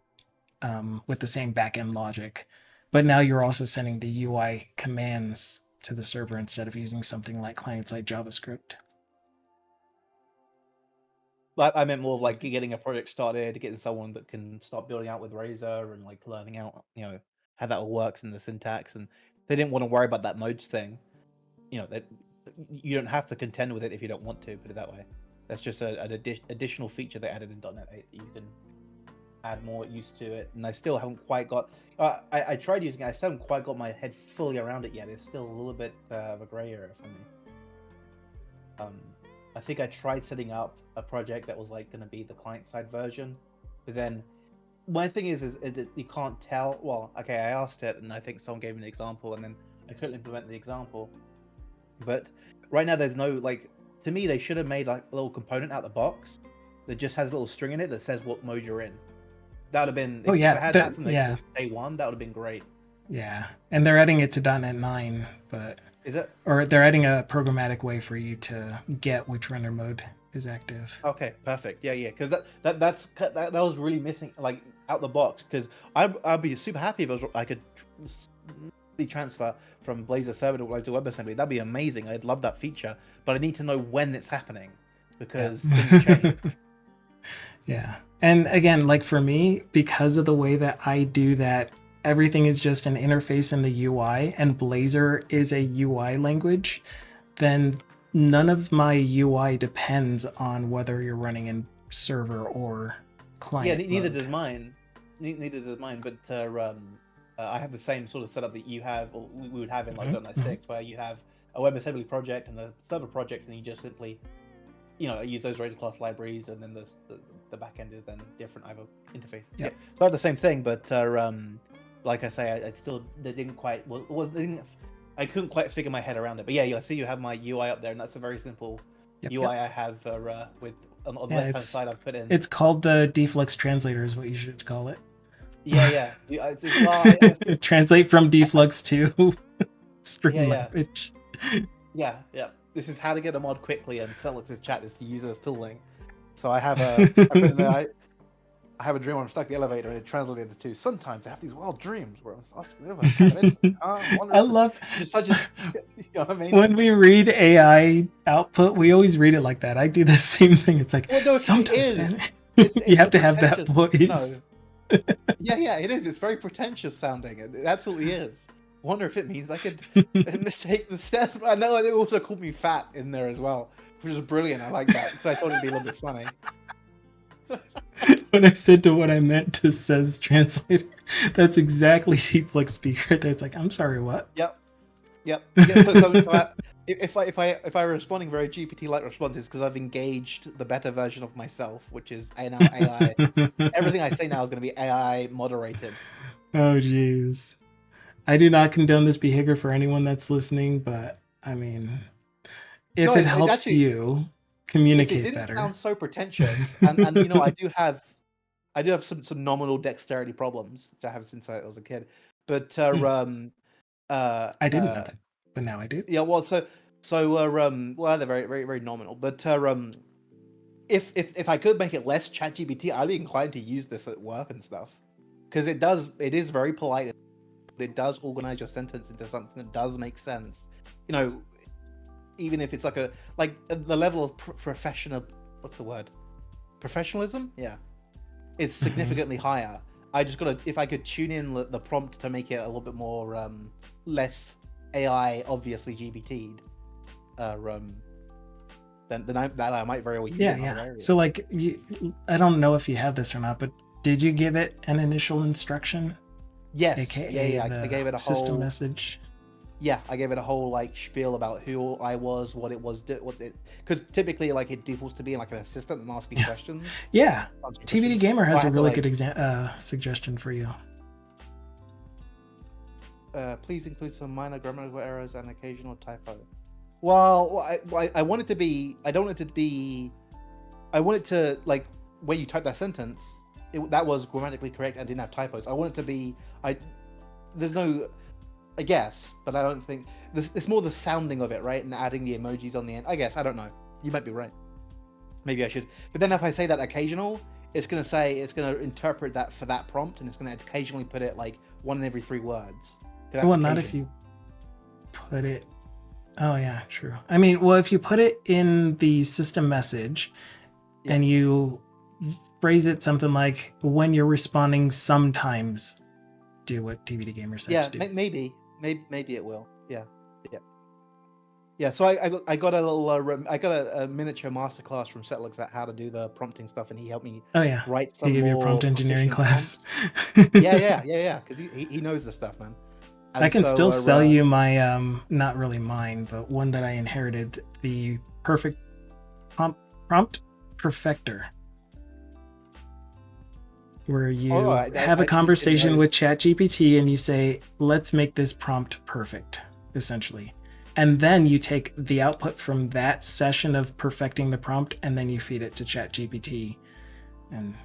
with the same backend logic. But now you're also sending the UI commands to the server instead of using something like client-side JavaScript. But I meant more of like getting a project started, getting someone that can start building out with Razor and like learning out, how that all works in the syntax. And they didn't want to worry about that modes thing. That you don't have to contend with it if you don't want to. Put it that way. That's just an additional feature they added in .NET 8 that you can add more use to it. And I still haven't quite got. I tried using it. I still haven't quite got my head fully around it yet. It's still a little bit of a gray area for me. I think I tried setting up a project that was like going to be the client-side version, but then my thing is that you can't tell. Well, okay, I asked it, and I think someone gave me an example, and then I couldn't implement the example. But right now, there's no like. To me, they should have made like a little component out the box that just has a little string in it that says what mode you're in. That would have been if I had that from the day one, that would have been great. Yeah, and they're adding it to .NET 9, but is it? Or they're adding a programmatic way for you to get which render mode is active. Okay, perfect. Yeah, because that was really missing, like out the box. Because I'd be super happy if I could transfer from Blazor server to WebAssembly. That'd be amazing. I'd love that feature, but I need to know when it's happening because things change. Yeah, and again, like for me, because of the way that I do that, everything is just an interface in the UI, and Blazor is a UI language, then none of my UI depends on whether you're running in server or client. Yeah, neither does mine. Neither does mine. But I have the same sort of setup that you have, or we would have in like .NET 6, where you have a WebAssembly project and a server project, and you just simply, use those Razor class libraries, and then the backend is then different either interfaces. Yep. Yeah, so I have the same thing, but like I say, they didn't quite. I couldn't quite figure my head around it. But yeah, I see you have my UI up there, and that's a very simple UI I have with on the left-hand side I've put in. It's called the deflux translator is what you should call it. Yeah. Translate from deflux to string language. Yeah. This is how to get a mod quickly and tell it to chat is to use as tooling. So I have I have a dream where I'm stuck in the elevator and it translated to sometimes I have these wild dreams where I'm stuck in the elevator. I love just such a you know what I mean? When we read AI output, we always read it like that. I do the same thing. It's like sometimes you have to have that voice. Yeah, it is. It's very pretentious sounding. It absolutely is. I wonder if it means I could mistake the steps. But I know they also called me fat in there as well, which is brilliant. I like that. So I thought it'd be a little bit funny. When I said to what I meant to says translator, that's exactly deflux speaker. It's like, I'm sorry, what? Yep. Yeah, so if I'm responding very GPT-like responses, because I've engaged the better version of myself, which is now AI. Everything I say now is going to be AI moderated. Oh, jeez. I do not condone this behavior for anyone that's listeing, but I mean, if it helps actually, you communicate better. It didn't sound so pretentious, and I do have some nominal dexterity problems that I have since I was a kid, but I didn't know that, but now I do. Yeah, well, they're very, very, very nominal. But if I could make it less ChatGPT, I'd be inclined to use this at work and stuff, because it is very polite. It does organize your sentence into something that does make sense. Even if it's like the level of professional, what's the word? Professionalism? Yeah, is significantly higher. I just gotta, if I could tune in the prompt to make it a little bit more less AI, obviously GPT'd, then I might very well use it. Yeah. So like, I don't know if you have this or not, but did you give it an initial instruction? Yes. AKA Yeah. the I gave it a system whole message. Yeah, I gave it a whole like spiel about who I was, what it was, because typically like it defaults to being like an assistant and asking questions. Yeah, answering TBD questions. Gamer So I has a had to, really like, good suggestion for you. please include some minor grammatical errors and occasional typo. Well, I want it to be. I don't want it to be. I want it to like when you type that sentence, that was grammatically correct and didn't have typos. I want it to be. There's no. I guess, but I don't think it's more the sounding of it, right? And adding the emojis on the end. I guess I don't know. You might be right. Maybe I should. But then if I say that occasional, it's gonna interpret that for that prompt, and it's gonna occasionally put it like 1 in every 3 words. Well, not if you put it. Oh yeah, true. I mean, well, if you put it in the system message, and you phrase it something like, "When you're responding, sometimes do what TBD Gamer said to do." Maybe it will. Yeah. So I got a little I got a miniature masterclass from Setlux about how to do the prompting stuff, and he helped me Oh yeah, write some he gave more you a prompt engineering class. Yeah. Because he knows the stuff, man. And I can so, still sell you my not really mine, but one that I inherited, the perfect prompt perfector, where you have a conversation with ChatGPT and you say, "Let's make this prompt perfect," essentially. And then you take the output from that session of perfecting the prompt, and then you feed it to ChatGPT. And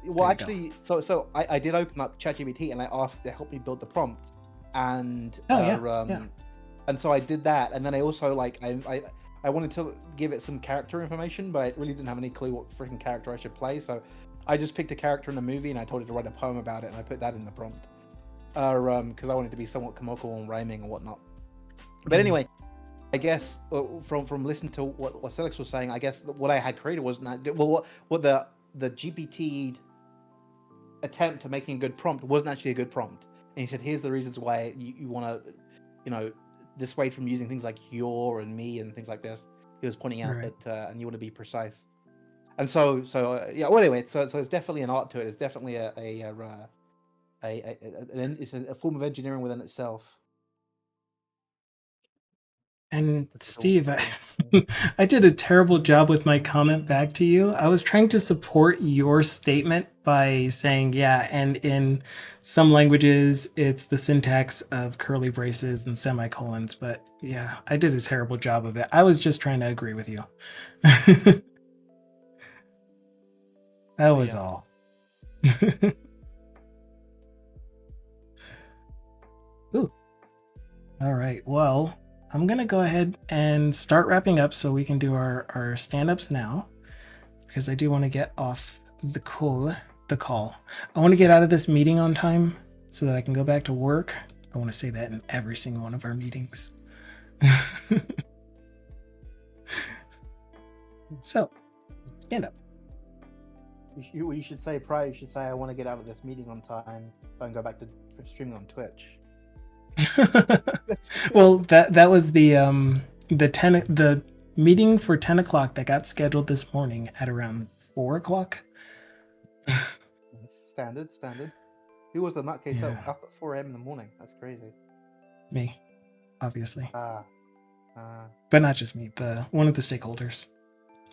well, actually, so I did open up ChatGPT and I asked to help me build the prompt, and and so I did that, and then I also like I wanted to give it some character information, but I really didn't have any clue what freaking character I should play, so I just picked a character in a movie and I told it to write a poem about it, and I put that in the prompt, because I wanted it to be somewhat comical and rhyming and whatnot. But anyway, I guess from listening to what Celix was saying, I guess what I had created wasn't that good. Well, what the GPT attempt to making a good prompt wasn't actually a good prompt. And he said, here's the reasons why you want to, dissuade from using things like your and me and things like this. He was pointing out that, and you want to be precise. And so yeah. Well, anyway, so it's definitely an art to it. It's definitely it's a form of engineering within itself. And Steve, I did a terrible job with my comment back to you. I was trying to support your statement by saying, yeah, and in some languages, it's the syntax of curly braces and semicolons. But yeah, I did a terrible job of it. I was just trying to agree with you. That was all. Ooh. All right. Well, I'm going to go ahead and start wrapping up so we can do our stand-ups now, because I do want to get off the call. I want to get out of this meeting on time so that I can go back to work. I want to say that in every single one of our meetings. So, stand up. You should say I want to get out of this meeting on time so I can go back to streaming on Twitch. Well, that was the meeting for 10 o'clock that got scheduled this morning at around 4 o'clock. Standard. Who was the nutcase up at 4 a.m. in the morning? That's crazy. Me, obviously. But not just me, one of the stakeholders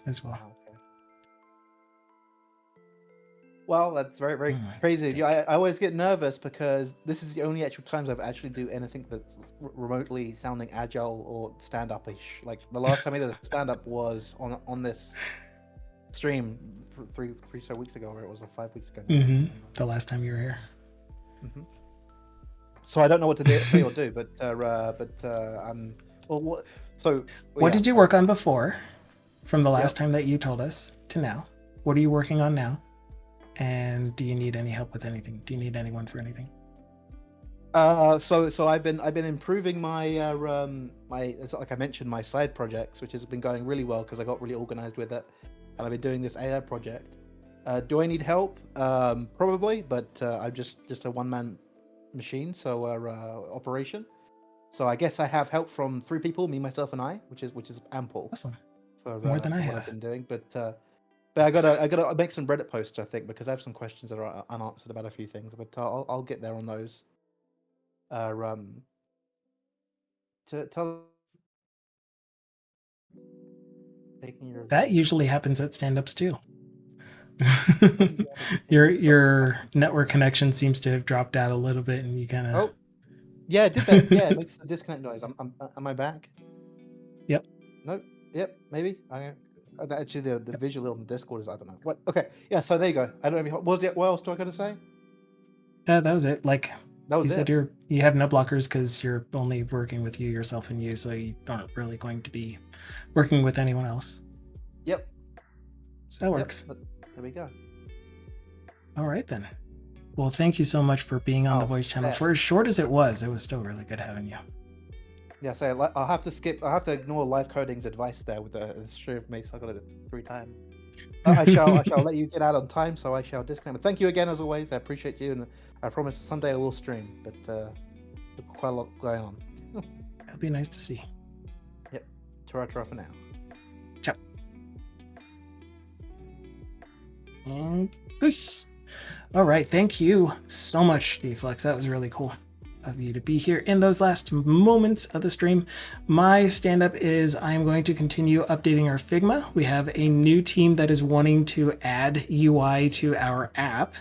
as well. Okay. Well, that's very, very crazy. I always get nervous because this is the only actual times I've actually do anything that's remotely sounding agile or stand-up-ish. Like the last time I did a stand-up was on this stream three so weeks ago, or it was 5 weeks ago. The last time you were here. So I don't know what to say or do, but I'm well. What did you work on before, from the last time that you told us to now? What are you working on now? And do you need any help with anything? Do you need anyone for anything? So I've been improving my it's like I mentioned, my side projects, which has been going really well because I got really organized with it, and I've been doing this AI project. Do I need help? Probably, but I'm just a one-man machine, so operation. So I guess I have help from 3 people, me, myself, and I, which is ample. Awesome. For more than I what have. I've been doing, but But I gotta make some Reddit posts, I think, because I have some questions that are unanswered about a few things. But I'll get there on those. To tell taking your That usually happens at stand-ups too. Your network connection seems to have dropped out a little bit, and you kind of. Oh, yeah, it did that. Yeah, it makes the disconnect noise. Am I back? Yep. No. Yep. Maybe. Actually, the visual on the Discord is, I don't know. What? Okay. Yeah. So there you go. I don't know. What was it? What else do I got to say? That was it. Like That was you said, it. you have no blockers because you're only working with you, yourself, and you, so you aren't really going to be working with anyone else. Yep. So that works. Yep. There we go. All right then. Well, thank you so much for being on the voice channel. For as short as it was still really good having you. Yeah, so I'll have to ignore LiveCoding's advice there with the stream of me, so I got it 3 times. I shall let you get out on time, so I shall disconnect. Thank you again as always. I appreciate you, and I promise someday I will stream, but quite a lot going on. That'd be nice to see. Yep. Ta-ra for now. Ciao. And peace. All right, thank you so much, D-Flex. That was really cool of you to be here in those last moments of the stream. My stand-up is I'm going to continue updating our Figma. We have a new team that is wanting to add UI to our app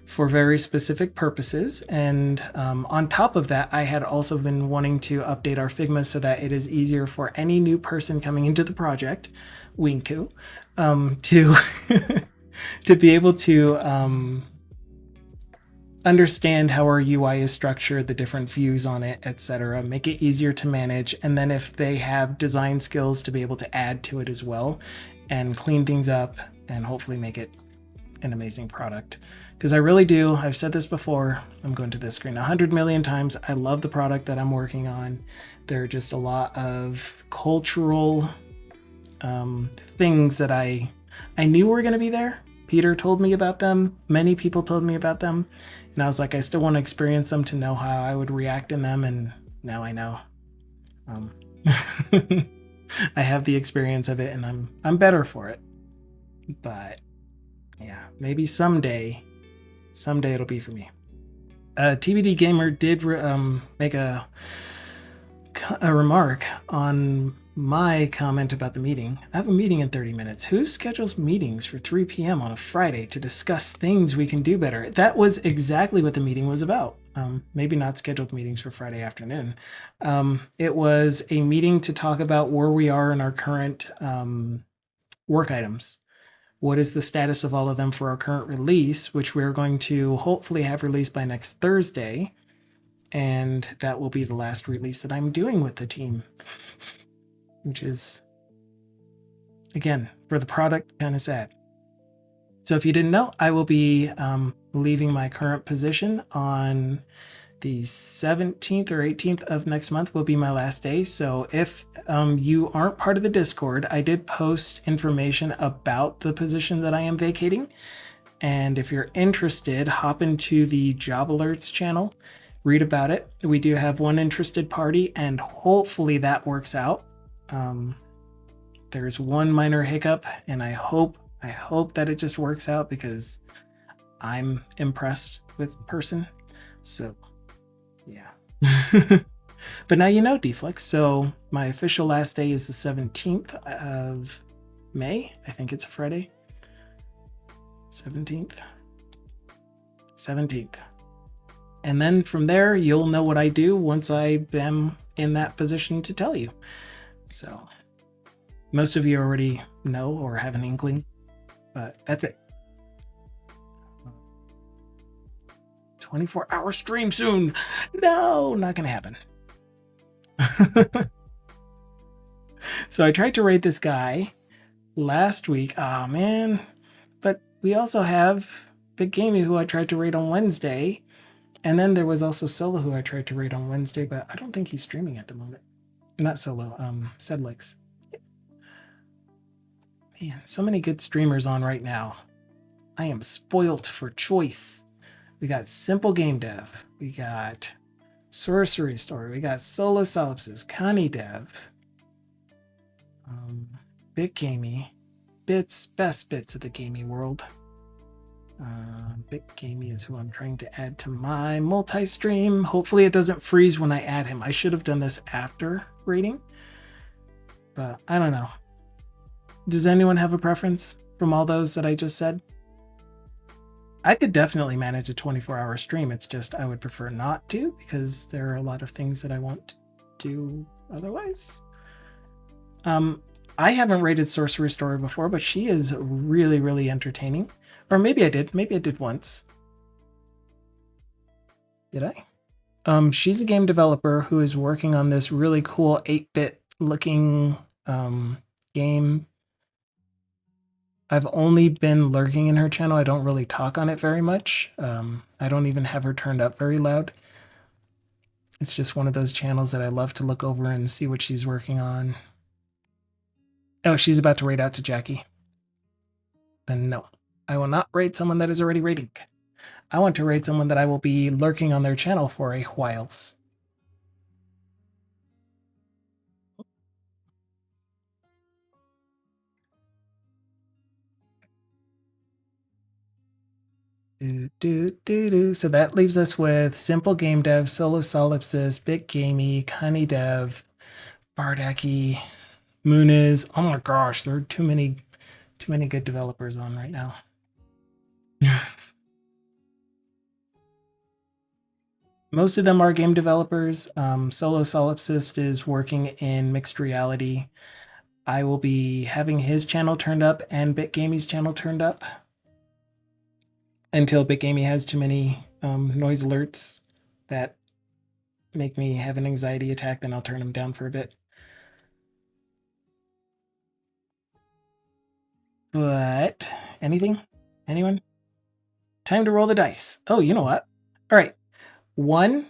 for very specific purposes. And on top of that, I had also been wanting to update our Figma so that it is easier for any new person coming into the project, Winku, to to be able to understand how our UI is structured, the different views on it, etc. Make it easier to manage, and then if they have design skills, to be able to add to it as well and clean things up and hopefully make it an amazing product. Because I really do, I've said this before, I'm going to this screen 100 million times, I love the product that I'm working on. There are just a lot of cultural things that I knew were going to be there. Peter told me about them, many people told me about them, and I was like, I still want to experience them to know how I would react in them, and now I know. I have the experience of it, and I'm better for it. But yeah, maybe someday it'll be for me. TBD Gamer did make a remark on my comment about the meeting. I have a meeting in 30 minutes. Who schedules meetings for 3 p.m. on a Friday to discuss things we can do better? That was exactly what the meeting was about. Maybe not scheduled meetings for Friday afternoon. It was a meeting to talk about where we are in our current work items. What is the status of all of them for our current release, which we're going to hopefully have released by next Thursday. And that will be the last release that I'm doing with the team. Which is, again, for the product, kind of sad. So if you didn't know, I will be leaving my current position on the 17th or 18th of next month will be my last day. So if you aren't part of the Discord, I did post information about the position that I am vacating. And if you're interested, hop into the Job Alerts channel, read about it. We do have one interested party, and hopefully that works out. There's one minor hiccup, and I hope that it just works out because I'm impressed with the person. So yeah. But now you know, D-Flex. So my official last day is the 17th of May. I think it's a Friday. 17th. And then from there, you'll know what I do once I am in that position to tell you. So most of you already know or have an inkling, but that's it. 24-hour stream soon. No, not gonna happen. So I tried to rate this guy last week. Oh man. But we also have Big Gamey, who I tried to rate on Wednesday. And then there was also Solo, who I tried to rate on Wednesday, but I don't think he's streaming at the moment. Not Solo, Sedlix. Man, so many good streamers on right now. I am spoilt for choice. We got Simple Game Dev. We got Sorcery Story. We got Solo Solipsis, Connie Dev, Big Gamey, best bits of the gaming world. Bit Gamey is who I'm trying to add to my multi-stream. Hopefully it doesn't freeze when I add him. I should have done this after rating, but I don't know. Does anyone have a preference from all those that I just said? I could definitely manage a 24-hour stream. It's just I would prefer not to, because there are a lot of things that I want to do otherwise. I haven't rated Sorcerer Story before, but she is really, really entertaining. Or maybe I did. Maybe I did once. Did I? She's a game developer who is working on this really cool 8-bit looking game. I've only been lurking in her channel. I don't really talk on it very much. I don't even have her turned up very loud. It's just one of those channels that I love to look over and see what she's working on. Oh, she's about to raid out to Jackie. Then no. I will not raid someone that is already raiding. I want to raid someone that I will be lurking on their channel for a whiles. So that leaves us with Simple Game Dev, Solo Solipsist, Bit Gamey, Cunny Dev, Bardaki, Muniz. Oh my gosh, there are too many good developers on right now. Most of them are game developers. Solo Solipsist is working in mixed reality. I will be having his channel turned up and BitGamey's channel turned up until BitGamey has too many noise alerts that make me have an anxiety attack. Then I'll turn them down for a bit. But anything? Anyone? Time to roll the dice. Oh, you know what? All right. 1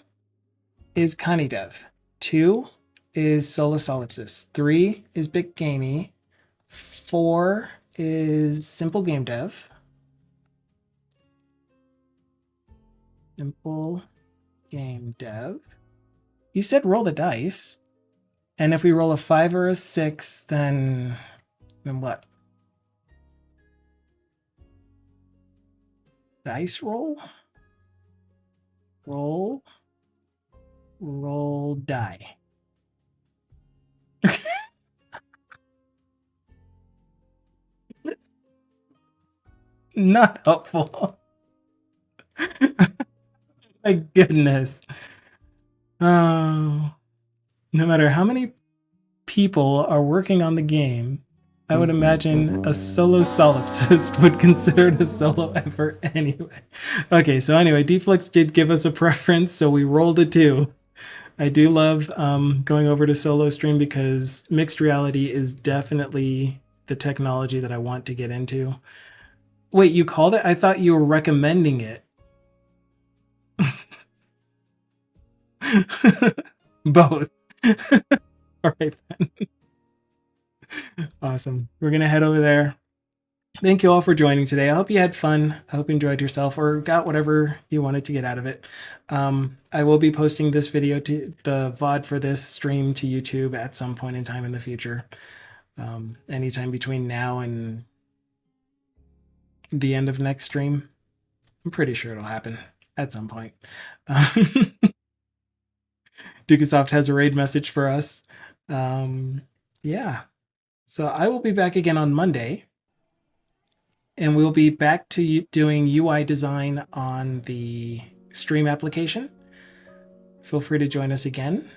is Connie Dev. 2 is Solo Solipsist. 3 is Bit Gamey. 4 is Simple Game Dev. Simple Game Dev. You said roll the dice. And if we roll a 5 or a 6, then what? Dice roll? Roll die. Not helpful. My goodness. No matter how many people are working on the game, I would imagine a solo solipsist would consider it a solo effort anyway. Okay, so anyway, Deflux did give us a preference, so we rolled a 2. I do love going over to solo stream because mixed reality is definitely the technology that I want to get into. Wait, you called it? I thought you were recommending it. Both. All right then. Awesome. We're going to head over there. Thank you all for joining today. I hope you had fun. I hope you enjoyed yourself or got whatever you wanted to get out of it. I will be posting this video, to the VOD for this stream, to YouTube at some point in time in the future. Anytime between now and the end of next stream. I'm pretty sure it'll happen at some point. Dukasoft has a raid message for us. Yeah. So I will be back again on Monday. And we'll be back to doing UI design on the stream application. Feel free to join us again.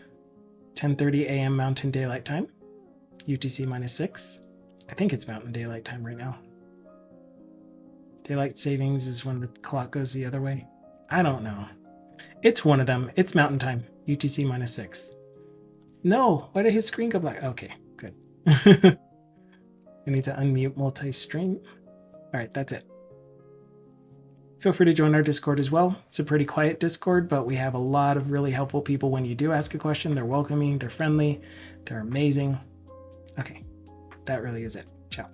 10:30 a.m. Mountain Daylight Time. UTC -6. I think it's Mountain Daylight Time right now. Daylight savings is when the clock goes the other way. I don't know. It's one of them. It's Mountain Time. UTC -6. No, why did his screen go black? Okay, good. I need to unmute multi-stream. All right, that's it. Feel free to join our Discord as well. It's a pretty quiet Discord, but we have a lot of really helpful people when you do ask a question. They're welcoming, they're friendly, they're amazing. Okay, that really is it. Ciao.